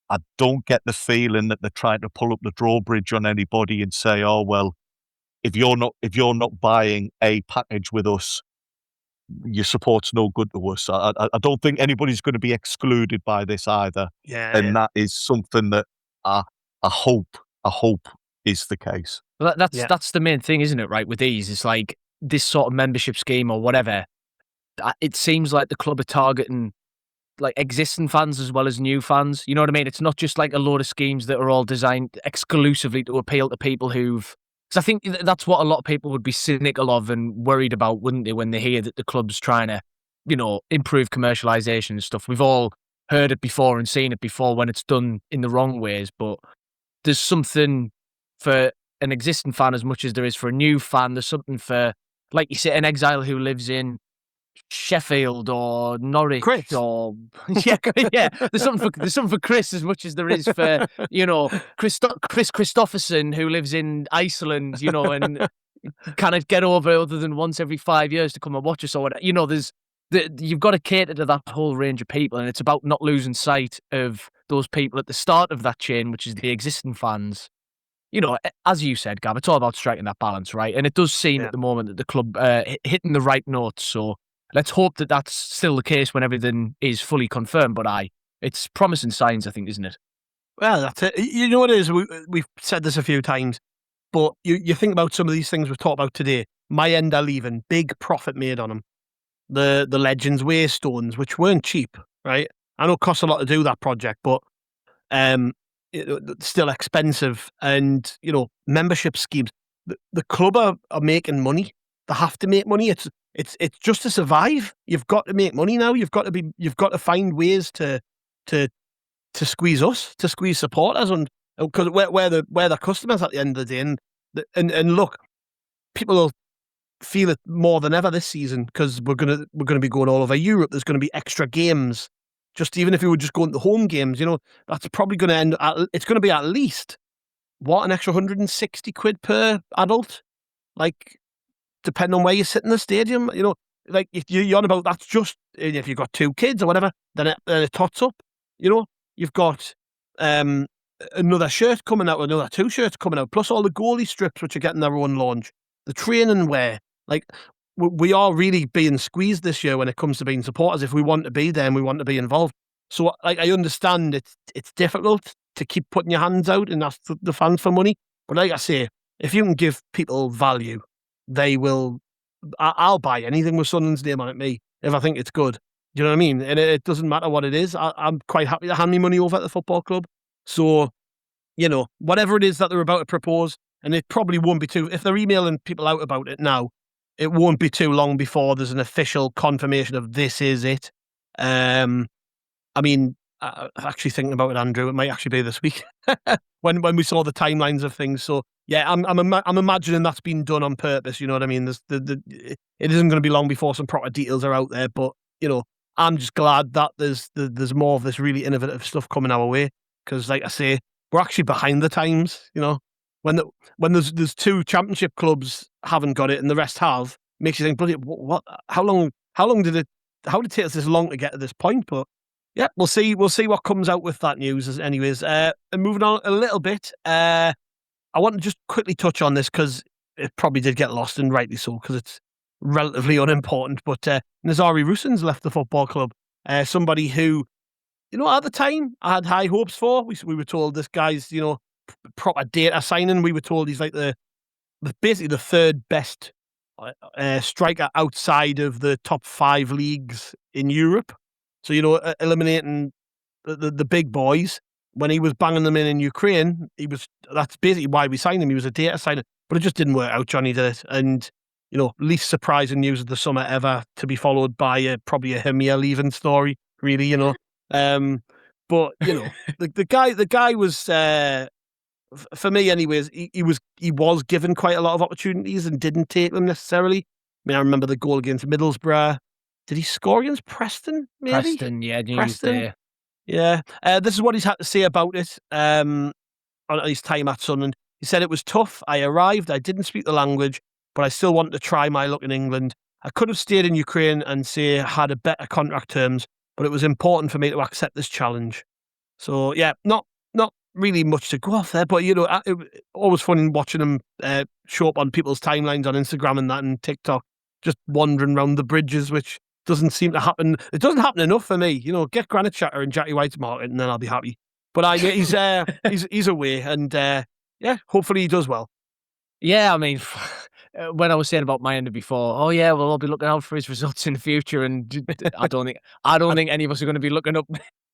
I don't get the feeling that they're trying to pull up the drawbridge on anybody and say, "Oh well, if you're not buying a package with us, your support's no good to us." I don't think anybody's going to be excluded by this either.
Yeah,
that is something that I hope is the case.
Well, that's the main thing, isn't it? Right, with these, it's like this sort of membership scheme or whatever. It seems like the club are targeting like existing fans as well as new fans. You know what I mean? It's not just like a load of schemes that are all designed exclusively to appeal to people who've. Because I think that's what a lot of people would be cynical of and worried about, wouldn't they, when they hear that the club's trying to, improve commercialization and stuff. We've all heard it before and seen it before when it's done in the wrong ways, but there's something for an existing fan as much as there is for a new fan. There's something for, like you say, an exile who lives in Sheffield or Norwich
Chris.
or yeah. There's something for Chris as much as there is for Chris Christopherson who lives in Iceland, and cannot get over other than once every 5 years to come and watch us or whatever. You've got to cater to that whole range of people, and it's about not losing sight of those people at the start of that chain, which is the existing fans. As you said, Gav, it's all about striking that balance, right? And it does seem at the moment that the club hitting the right notes. So let's hope that that's still the case when everything is fully confirmed. But it's promising signs, I think, isn't it?
Well, that's it. You know what it is? We've said this a few times, but you think about some of these things we've talked about today. Mayenda leaving, big profit made on him. The Legends Waystones, which weren't cheap, right? I know it costs a lot to do that project, but it's still expensive. And, membership schemes. The club are making money. They have to make money. It's just to survive. You've got to make money now. You've got to find ways to squeeze us, to squeeze supporters, and because we're the customers at the end of the day. And look, people will feel it more than ever this season because we're gonna be going all over Europe. There's going to be extra games. Just even if we were just going to home games, that's probably going to end. It's going to be at least an extra 160 quid per adult, like depending on where you sit in the stadium. Like if you're on about that's just if you've got 2 kids or whatever, then it tots up. You've got another shirt coming out, another 2 shirts coming out, plus all the goalie strips which are getting their own launch, the training wear. Like we are really being squeezed this year when it comes to being supporters. If we want to be there and we want to be involved, so like I understand it's difficult to keep putting your hands out and ask the fans for money. But like I say, if you can give people value, they will. I'll buy anything with Sunderland's name on it, me, if I think it's good. Do you know what I mean? And it doesn't matter what it is. I'm quite happy to hand me money over at the football club. So, whatever it is that they're about to propose, and it probably won't be too. If they're emailing people out about it now, it won't be too long before there's an official confirmation of this is it. I mean, actually thinking about it, Andrew, it might actually be this week when we saw the timelines of things. So yeah, I'm imagining that's been done on purpose. You know what I mean? It isn't going to be long before some proper details are out there. But I'm just glad that there's more of this really innovative stuff coming our way, because, like I say, we're actually behind the times. When there's two championship clubs haven't got it and the rest have, makes you think, bloody, what? How did it take us this long to get to this point? But yeah, we'll see what comes out with that news. Anyways, and moving on a little bit, I want to just quickly touch on this because it probably did get lost, and rightly so, because it's relatively unimportant. But Nazariy Rusyn's left the football club. Somebody who, at the time I had high hopes for. We were told this guy's, proper data signing. We were told he's like basically the third best striker outside of the top 5 leagues in Europe. So, eliminating the big boys. When he was banging them in Ukraine, that's basically why we signed him. He was a data signer, but it just didn't work out. Johnny did it. And, least surprising news of the summer ever, to be followed by probably a Hymir leaving story, really, But, the guy was, for me anyways, he was given quite a lot of opportunities and didn't take them necessarily. I remember the goal against Middlesbrough. Did he score against Preston, maybe?
Preston, yeah.
Preston. Yeah. This is what he's had to say about it on his time at Sunderland. He said, "It was tough. I arrived. I didn't speak the language, but I still wanted to try my luck in England. I could have stayed in Ukraine and say I had a better contract terms, but it was important for me to accept this challenge." So, yeah, not really much to go off there, but, it always fun watching him show up on people's timelines on Instagram and that and TikTok, just wandering around the bridges, which doesn't seem to happen. It doesn't happen enough for me. Get Granite Chatter and Jackie White's market, and then I'll be happy. But he's away, and yeah, hopefully he does well.
Yeah, I mean, when I was saying about Mayenda before, oh yeah, well, I'll be looking out for his results in the future, and I don't think any of us are going to be looking up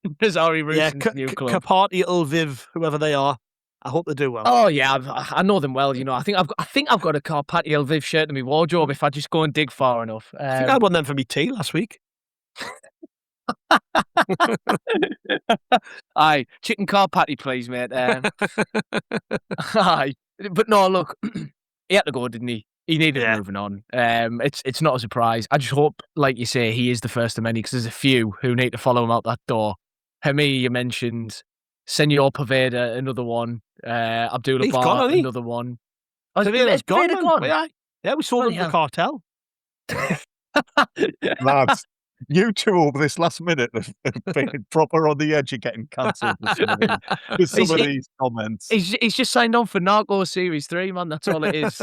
Nazariy Rusyn's new club.
Kaparti, Lviv, whoever they are. I hope they do well.
Oh yeah, I know them well. I think I've got a Karpati Lviv shirt in my wardrobe if I just go and dig far enough.
I think I had one of them for me tea last week.
Aye, chicken Karpati, please, mate. Aye, but no, look, he had to go, didn't he? He needed moving on. It's not a surprise. I just hope, like you say, he is the first of many, because there's a few who need to follow him out that door. Hymir, you mentioned. Senor Poveda, another one. Abdullah Bar, another one.
Oh, Poveda's gone. Yeah, we saw him in the cartel.
Lads, you two over this last minute have been proper on the edge of getting cancelled with some of these comments.
He's just signed on for Narcos Series 3, man. That's all it is.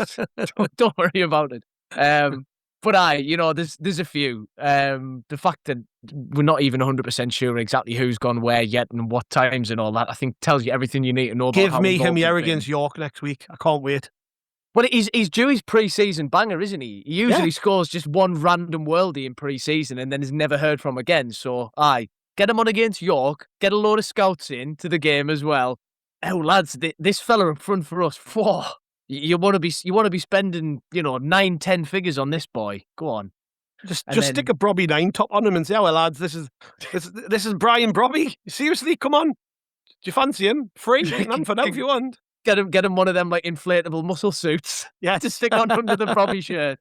Don't worry about it. But there's a few. The fact that we're not even 100% sure exactly who's gone where yet and what times and all that, I think tells you everything you need to know about
Give me Hymir against York next week. I can't wait.
Well, he's due his pre-season banger, isn't he? He usually scores just one random worldie in pre-season and then is never heard from again. So, get him on against York, get a load of scouts in to the game as well. Oh, lads, this fella in front for us, whoa. You want to be spending 9-10 figures on this boy. Go on,
just stick a Brobby 9 top on him and say, "Oh, well, lads, this is Brian Brobby. Seriously, come on. Do you fancy him? Free, none for now if you want."
Get him one of them like inflatable muscle suits. Yeah, to stick on under the Brobby shirt.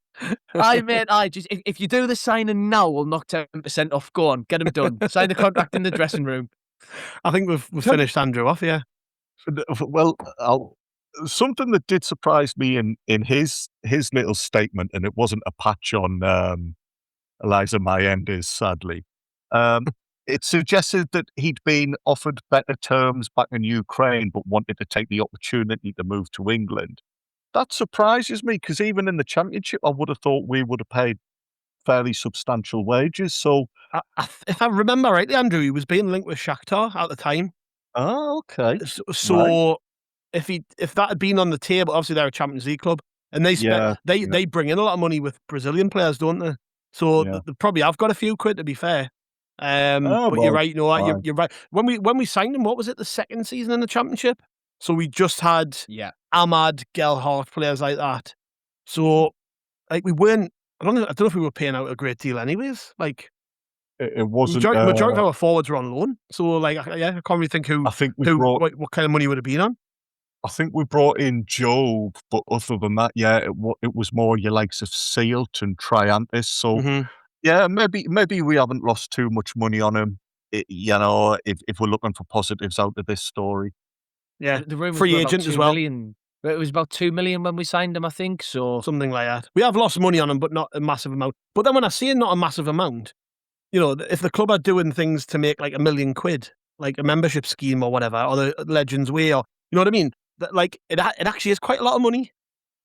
Just if you do the signing now, we'll knock 10% off. Go on, get him done. Sign the contract in the dressing room.
I think we've finished Andrew off. Yeah.
Well, something that did surprise me in his little statement, and it wasn't a patch on Eliezer Mayenda's, sadly. It suggested that he'd been offered better terms back in Ukraine, but wanted to take the opportunity to move to England. That surprises me, because even in the Championship, I would have thought we would have paid fairly substantial wages. So,
if I remember rightly, Andrew, he was being linked with Shakhtar at the time.
Oh, okay.
So if that had been on the table, obviously they're a Champions League club, and they bring in a lot of money with Brazilian players, don't they? So they probably have got a few quid, to be fair. But you're right. You're right. When we signed him, what was it? The second season in the Championship. So we just had Ahmad, Gelhardt, players like that. So we weren't. I don't know if we were paying out a great deal, anyways.
it wasn't.
Majority of our forwards were on loan, so like, yeah, I can't really think who.
I think
what kind of money would have been on.
I think we brought in Job, but other than that, yeah, it was more your likes of Sealt and Triantis. So yeah, maybe we haven't lost too much money on him. If we're looking for positives out of this story.
Yeah,
The rumors
free
were about
agent
2
as well.
million. It was about 2 million when we signed him, I think. So
Something like that. We have lost money on him, but not a massive amount. But then when I say not a massive amount, if the club are doing things to make like £1 million, like a membership scheme or whatever, or the Legends Way, or you know what I mean, that like it actually is quite a lot of money.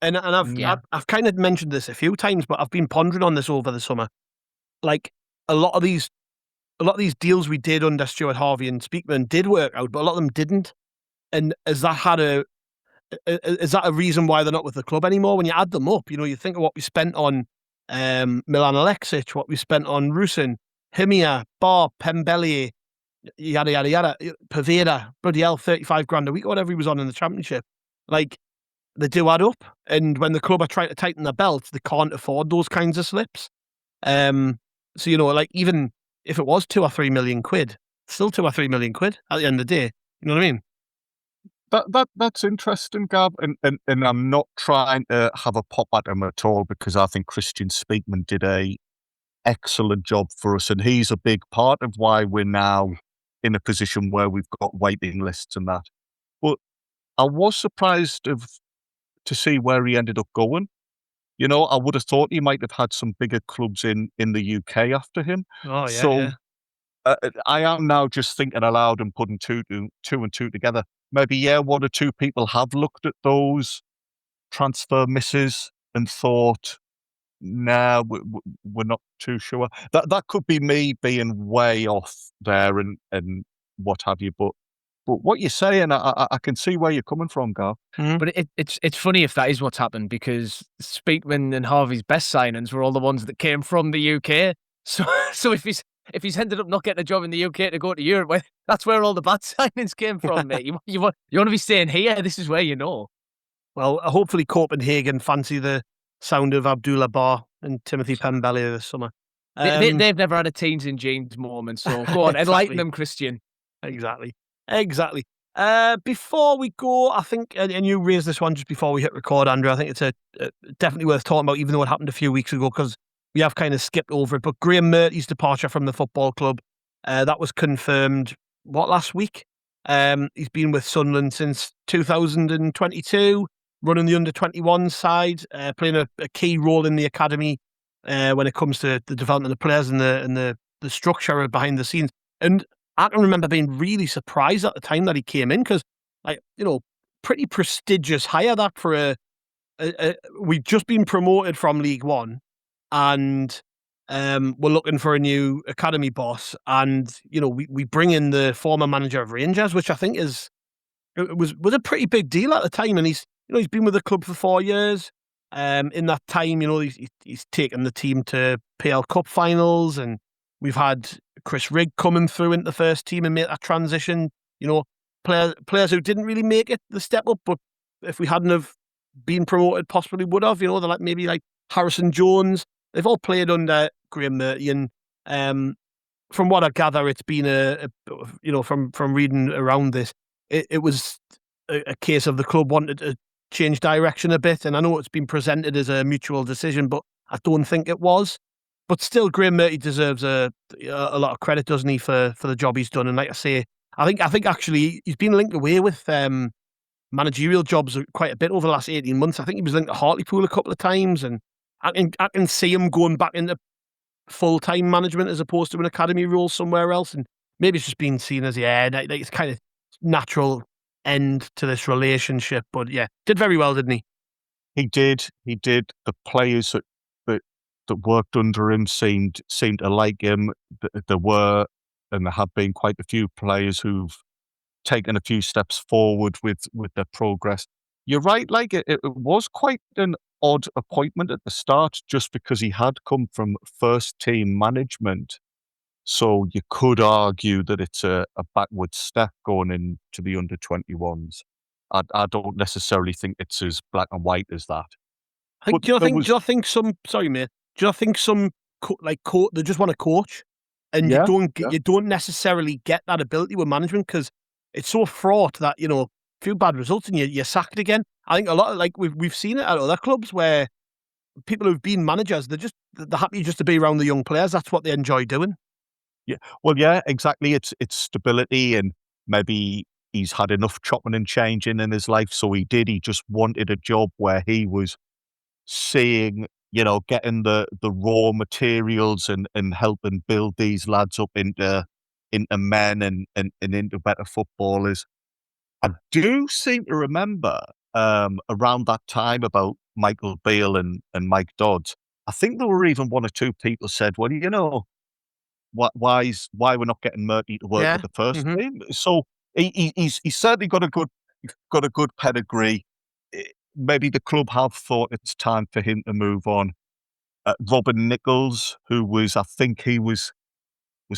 And I've kind of mentioned this a few times, but I've been pondering on this over the summer. Like a lot of these deals we did under Stuart Harvey and Speakman did work out, but a lot of them didn't. And is that a reason why they're not with the club anymore? When you add them up, you think of what we spent on Milan Alexic, what we spent on Rusyn, Himia, Bar, Pembele, yada yada yada, Paveda, bloody hell, 35 grand a week, whatever he was on in the Championship. Like, they do add up, and when the club are trying to tighten their belts, they can't afford those kinds of slips. So like, even if it was 2 or 3 million quid, still 2 or 3 million quid at the end of the day. You know what I mean?
That's interesting, Gav, and I'm not trying to have a pop at him at all, because I think Christian Speakman did a excellent job for us, and he's a big part of why we're now in a position where we've got waiting lists and that. But I was surprised to see where he ended up going. I would have thought he might have had some bigger clubs in the UK after him.
Oh, yeah.
So
yeah.
I am now just thinking aloud and putting two and two together. Maybe, 1 or 2 people have looked at those transfer misses and thought, nah, we're not too sure. That could be me being way off there and what have you. But what you're saying, I can see where you're coming from, Gav.
Mm-hmm.
But it's funny if that is what's happened, because Speakman and Harvey's best signings were all the ones that came from the UK. So if he's ended up not getting a job in the UK to go to Europe, well, that's where all the bad signings came from, mate. You want to be staying here. This is where you know.
Well, hopefully Copenhagen fancy the sound of Abdullah Bar and Timothy Pembele this summer.
They've never had a teens in jeans moment, so go on, enlighten them, Christian.
Exactly. Before we go, I think, and you raised this one just before we hit record, Andrew, I think it's definitely worth talking about, even though it happened a few weeks ago, because we have kind of skipped over it. But Graham Murty's departure from the football club, that was confirmed, last week? He's been with Sunderland since 2022, running the under-21 side, playing a key role in the academy when it comes to the development of players and the structure behind the scenes. And I can remember being really surprised at the time that he came in, because, pretty prestigious hire that for we'd just been promoted from League One, and we're looking for a new academy boss, and we bring in the former manager of Rangers, which I think was a pretty big deal at the time, and he's been with the club for 4 years. In that time, he's taken the team to PL Cup finals, and we've had Chris Rigg coming through into the first team and make that transition. Players who didn't really make it the step up, but if we hadn't have been promoted, possibly would have. They're maybe like Harrison Jones. They've all played under Graham Murty, and from what I gather, it's been from reading around this, it was a case of the club wanted to change direction a bit, and I know it's been presented as a mutual decision, but I don't think it was. But still, Graham Murty deserves a lot of credit, doesn't he, for the job he's done? And like I say, I think actually he's been linked away with managerial jobs quite a bit over the last 18 months. I think he was linked to Hartlepool a couple of times, and I can see him going back into full-time management as opposed to an academy role somewhere else. And maybe it's just been seen as, it's kind of natural end to this relationship. But yeah, did very well, didn't he?
He did. The players that worked under him seemed to like him. There were, and there have been, quite a few players who've taken a few steps forward with their progress. You're right, it was quite an odd appointment at the start, just because he had come from first team management. So you could argue that it's a backward step going into the under-21s. I don't necessarily think it's as black and white as that.
Do you think some they just want a coach? and
Yeah,
you don't necessarily get that ability with management because it's so fraught that, you know, a few bad results and you're sacked again. I think a lot of, like, we've seen it at other clubs where people who've been managers, they're happy just to be around the young players. That's what they enjoy doing.
Yeah. Well, yeah, exactly. It's stability, and maybe he's had enough chopping and changing in his life. So he just wanted a job where he was seeing, you know, getting the raw materials and helping build these lads up into men and into better footballers. I do seem to remember around that time about Michael Beale and Mike Dodds. I think there were even one or two people said, well, you know, why we're not getting Murty to work with the first team. So he's certainly got a good pedigree. Maybe the club have thought it's time for him to move on. Robin Nichols, who was, I think he was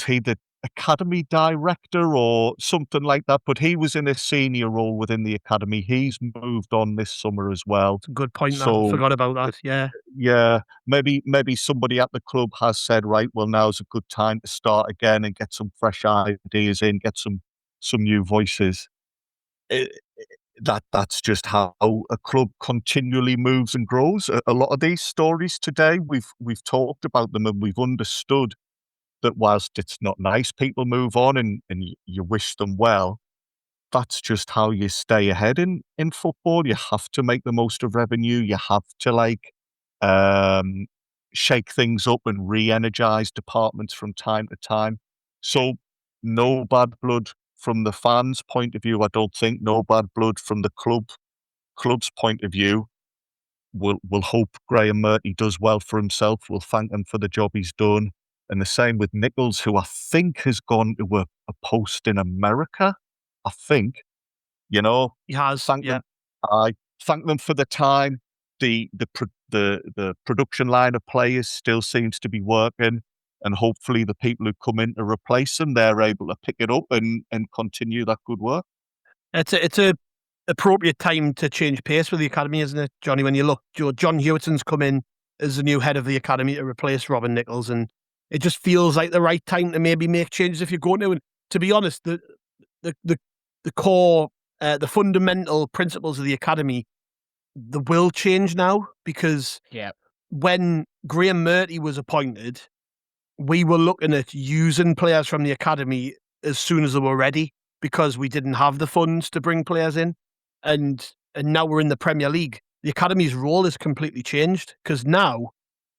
he the academy director or something like that? But he was in a senior role within the academy. He's moved on this summer as well.
It's a good point.
So,
I forgot about that. Yeah.
Yeah, maybe somebody at the club has said, right, well, now's a good time to start again and get some fresh ideas in, get some new voices. That's just how a club continually moves and grows. A lot of these stories today, we've talked about them and we've understood that whilst it's not nice, people move on and you wish them well. That's just how you stay ahead in football. You have to make the most of revenue. You have to shake things up and re-energize departments from time to time. So no bad blood from the fans' point of view. I don't think no bad blood from the club's point of view. We'll hope Graham Murty does well for himself. We'll thank him for the job he's done. And the same with Nichols, who I think has gone to a post in America. I think, you know,
he has.
Thank them. I thank them for the time. The production line of players still seems to be working, and hopefully the people who come in to replace them, they're able to pick it up and continue that good work.
It's a appropriate time to change pace with the academy, isn't it, Johnny? When you look, John Hewitton's come in as the new head of the academy to replace Robin Nichols, and it just feels like the right time to maybe make changes if you're going to. And to be honest, the core, the fundamental principles of the academy, they will change now, because when Graham Murty was appointed, we were looking at using players from the academy as soon as they were ready, because we didn't have the funds to bring players in. And now we're in the Premier League. The academy's role is completely changed, because now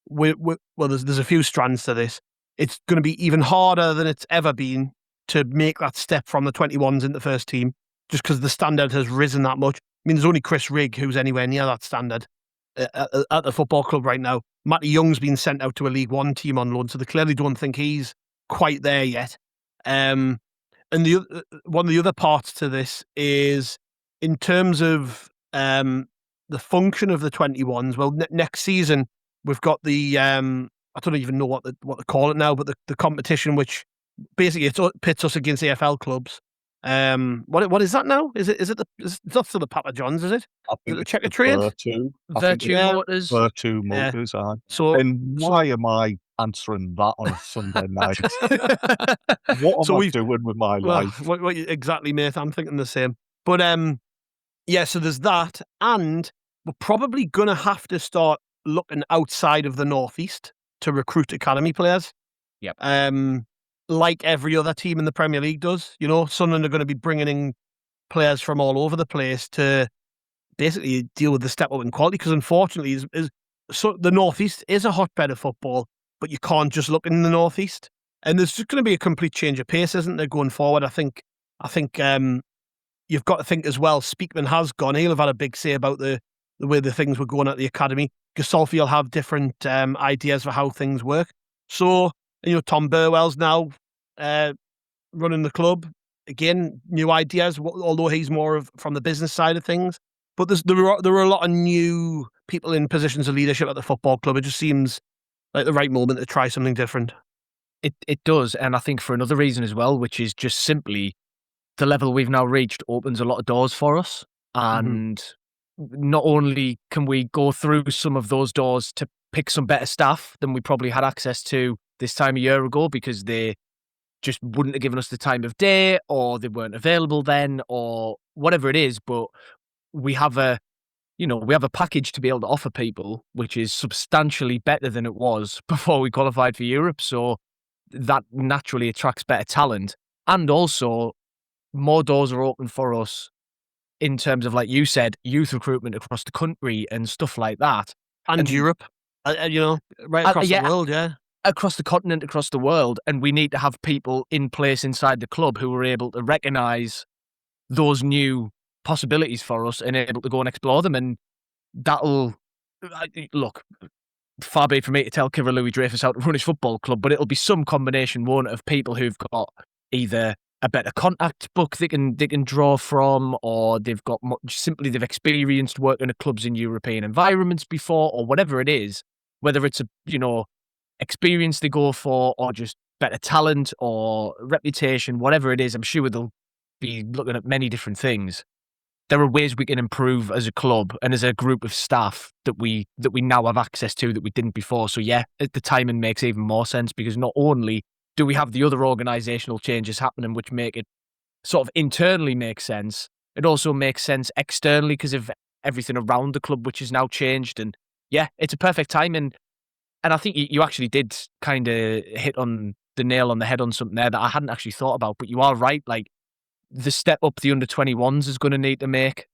there's a few strands to this. It's going to be even harder than it's ever been to make that step from the 21s into the first team, just because the standard has risen that much. I mean, there's only Chris Rigg who's anywhere near that standard at the football club right now. Matty Young's been sent out to a League One team on loan, so they clearly don't think he's quite there yet. And one of the other parts to this is in terms of the function of the 21s. Well, next season we've got the I don't even know what they call it now, but the competition, which basically it pits us against AFL clubs. What is that now? It's not still the Papa John's, is it?
I think
the
it's
Checker
the
Trade?
Virtue Motors.
Virtue Motors, aye.
So,
and why am I answering that on a Sunday night? What am I doing with my life?
Exactly, mate. I'm thinking the same. But so there's that, and we're probably going to have to start looking outside of the Northeast to recruit academy players.
Yep.
Like every other team in the Premier League does. You know, Sunderland are going to be bringing in players from all over the place to basically deal with the step up in quality, because unfortunately so the Northeast is a hotbed of football, but you can't just look in the Northeast. And there's just going to be a complete change of pace, isn't there, going forward? I think you've got to think as well, Speakman has gone. He'll have had a big say about the way the things were going at the academy. Gasolfi will have different ideas for how things work. So, you know, Tom Burwell's now running the club. Again, new ideas, although he's more from the business side of things. But there are a lot of new people in positions of leadership at the football club. It just seems like the right moment to try something different.
It does, and I think for another reason as well, which is just simply the level we've now reached opens a lot of doors for us. And not only can we go through some of those doors to pick some better staff than we probably had access to this time a year ago because they just wouldn't have given us the time of day, or they weren't available then, or whatever it is. But we have a package to be able to offer people, which is substantially better than it was before we qualified for Europe. So that naturally attracts better talent. And also, more doors are open for us in terms of, like you said, youth recruitment across the country and stuff like that.
And Europe, right across the world, yeah.
Across the continent, across the world. And we need to have people in place inside the club who are able to recognise those new possibilities for us and able to go and explore them. And that'll, look, far be it for me to tell Kira Louis Dreyfus how to run his football club, but it'll be some combination, won't it, of people who've got either a better contact book they can draw from, or they've experienced working at clubs in European environments before, or whatever it is, whether it's experience they go for, or just better talent or reputation, whatever it is. I'm sure they'll be looking at many different things. There are ways we can improve as a club and as a group of staff that we now have access to that we didn't before. So yeah, the timing makes even more sense, because not only do we have the other organisational changes happening which make it sort of internally make sense, it also makes sense externally because of everything around the club which has now changed. And yeah, it's a perfect time. And I think you actually did kind of hit on the nail on the head on something there that I hadn't actually thought about. But you are right, like the step up the under-21s is going to need to make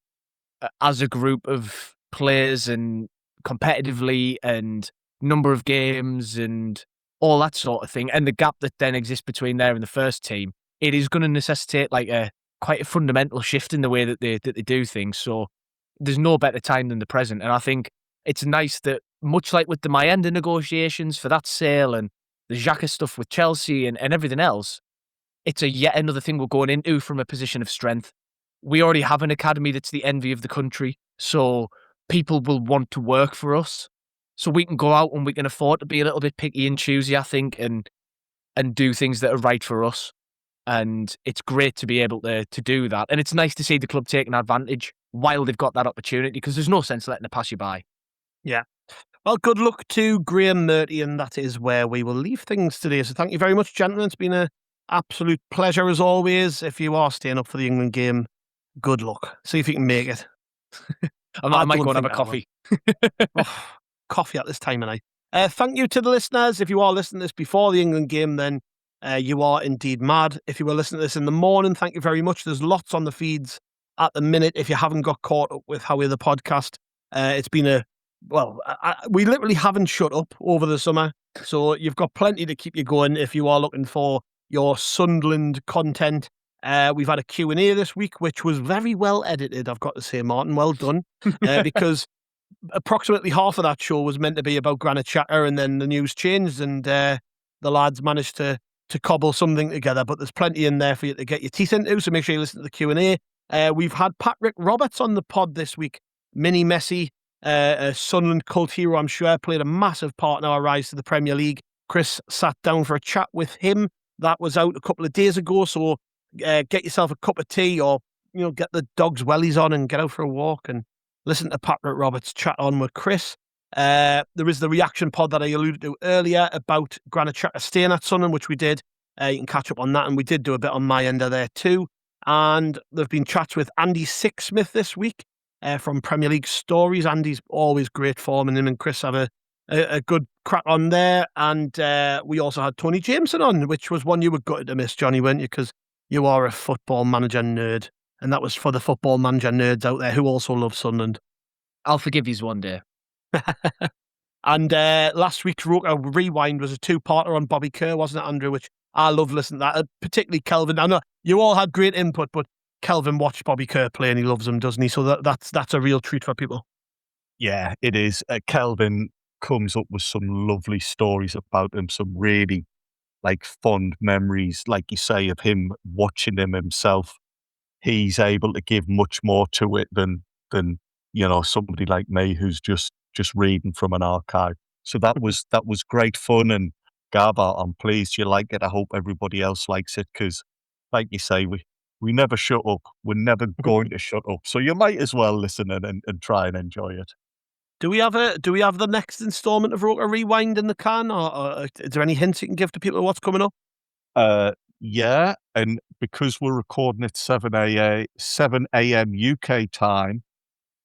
as a group of players and competitively and number of games and all that sort of thing. And the gap that then exists between there and the first team, it is going to necessitate like quite a fundamental shift in the way that they do things. So there's no better time than the present. And I think it's nice that, much like with the Mayenda negotiations for that sale and the Xhaka stuff with Chelsea and everything else, it's a yet another thing we're going into from a position of strength. We already have an academy that's the envy of the country, so people will want to work for us. So we can go out and we can afford to be a little bit picky and choosy, I think, and do things that are right for us. And it's great to be able to do that. And it's nice to see the club taking advantage while they've got that opportunity, because there's no sense letting it pass you by.
Yeah. Well, good luck to Graham, Murty, and that is where we will leave things today. So thank you very much, gentlemen. It's been an absolute pleasure as always. If you are staying up for the England game, good luck. See if you can make it.
I might go and have a coffee.
Coffee at this time of night. Thank you to the listeners. If you are listening to this before the England game, then you are indeed mad. If you were listening to this in the morning, thank you very much. There's lots on the feeds at the minute. If you haven't got caught up with Haway the Podcast, it's been we literally haven't shut up over the summer. So you've got plenty to keep you going if you are looking for your Sunderland content. We've had a Q&A this week, which was very well edited, I've got to say, Martin. Well done. Because approximately half of that show was meant to be about Granit Xhaka, and then the news changed, and the lads managed to cobble something together. But there's plenty in there for you to get your teeth into, so make sure you listen to the Q&A. We've had Patrick Roberts on the pod this week. Mini Messi, a Sunderland cult hero, I'm sure, played a massive part in our rise to the Premier League. Chris sat down for a chat with him. That was out a couple of days ago, so get yourself a cup of tea, or get the dog's wellies on and get out for a walk and listen to Patrick Roberts chat on with Chris. There is the reaction pod that I alluded to earlier about Granit Xhaka staying at Sunderland, which we did. You can catch up on that, and we did do a bit on Mayenda there too. And there have been chats with Andy Sixsmith this week from Premier League Stories. Andy's always great form, and him and Chris have a good crack on there. And we also had Tony Jameson on, which was one you were gutted to miss, Johnny, weren't you? Because you are a football manager nerd. And that was for the football manager nerds out there who also love Sunderland.
I'll forgive you one day.
And last week's Roker Rewind was a two-parter on Bobby Kerr, wasn't it, Andrew? Which I love listening to that. Particularly Kelvin. I know you all had great input, but Kelvin watched Bobby Kerr play and he loves him, doesn't he? So that's a real treat for people.
Yeah, it is. Kelvin comes up with some lovely stories about him, some really fond memories, like you say, of him watching him himself. He's able to give much more to it than somebody like me who's just reading from an archive. So that was great fun. And Gav, I'm pleased you like it. I hope everybody else likes it, because like you say, we never shut up. We're never going to shut up. So you might as well listen and try and enjoy it.
Do we have the next instalment of Roker Rewind in the can, or is there any hints you can give to people of what's coming up?
Yeah, and because we're recording at 7 a.m. UK time,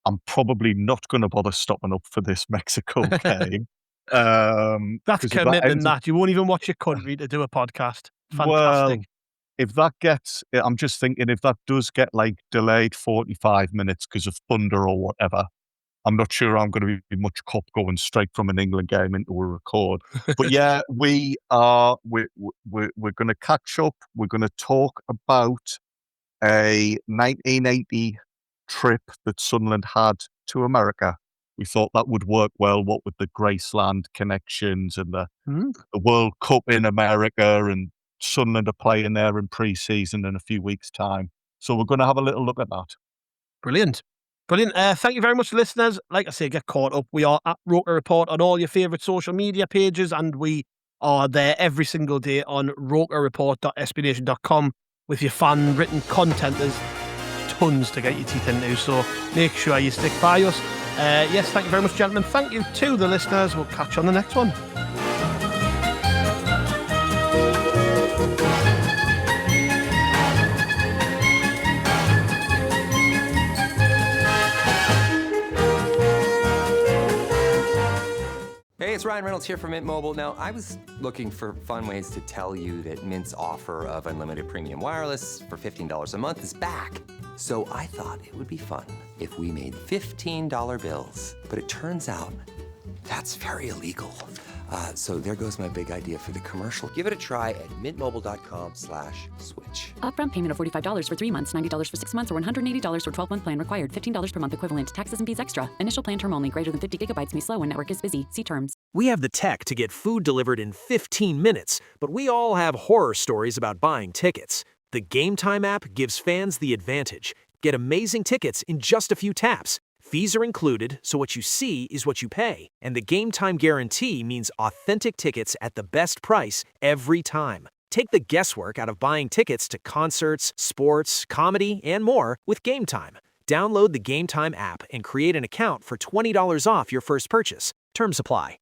I'm probably not going to bother stopping up for this Mexico game.
That's commitment. That you won't even watch your country to do a podcast. Fantastic.
Well, if that gets, I'm just thinking if that does get like delayed 45 minutes because of thunder or whatever, I'm not sure I'm going to be much cop going straight from an England game into a record. But yeah, we're going to catch up. We're going to talk about a 1980 trip that Sunderland had to America. We thought that would work well, what with the Graceland connections and the World Cup in America, and Sunderland are playing there in pre-season in a few weeks' time. So we're going to have a little look at that.
Brilliant. Thank you very much, listeners. Like I say, get caught up. We are at Roker Report on all your favourite social media pages, and we are there every single day on rokerreport.sbnation.com with your fan-written content. There's tons to get your teeth into, so make sure you stick by us. Yes, thank you very much, gentlemen. Thank you to the listeners. We'll catch you on the next one.
Hey, it's Ryan Reynolds here from Mint Mobile. Now, I was looking for fun ways to tell you that Mint's offer of unlimited premium wireless for $15 a month is back. So I thought it would be fun if we made $15 bills. But it turns out that's very illegal. So there goes my big idea for the commercial. Give it a try at mintmobile.com/switch.
Upfront payment of $45 for 3 months, $90 for 6 months, or $180 for 12-month plan required. $15 per month equivalent. Taxes and fees extra. Initial plan term only. Greater than 50 gigabytes may slow when network is busy. See terms.
We have the tech to get food delivered in 15 minutes, but we all have horror stories about buying tickets. The Game Time app gives fans the advantage. Get amazing tickets in just a few taps. Fees are included, so what you see is what you pay. And the Game Time guarantee means authentic tickets at the best price every time. Take the guesswork out of buying tickets to concerts, sports, comedy, and more with Game Time. Download the Game Time app and create an account for $20 off your first purchase. Terms apply.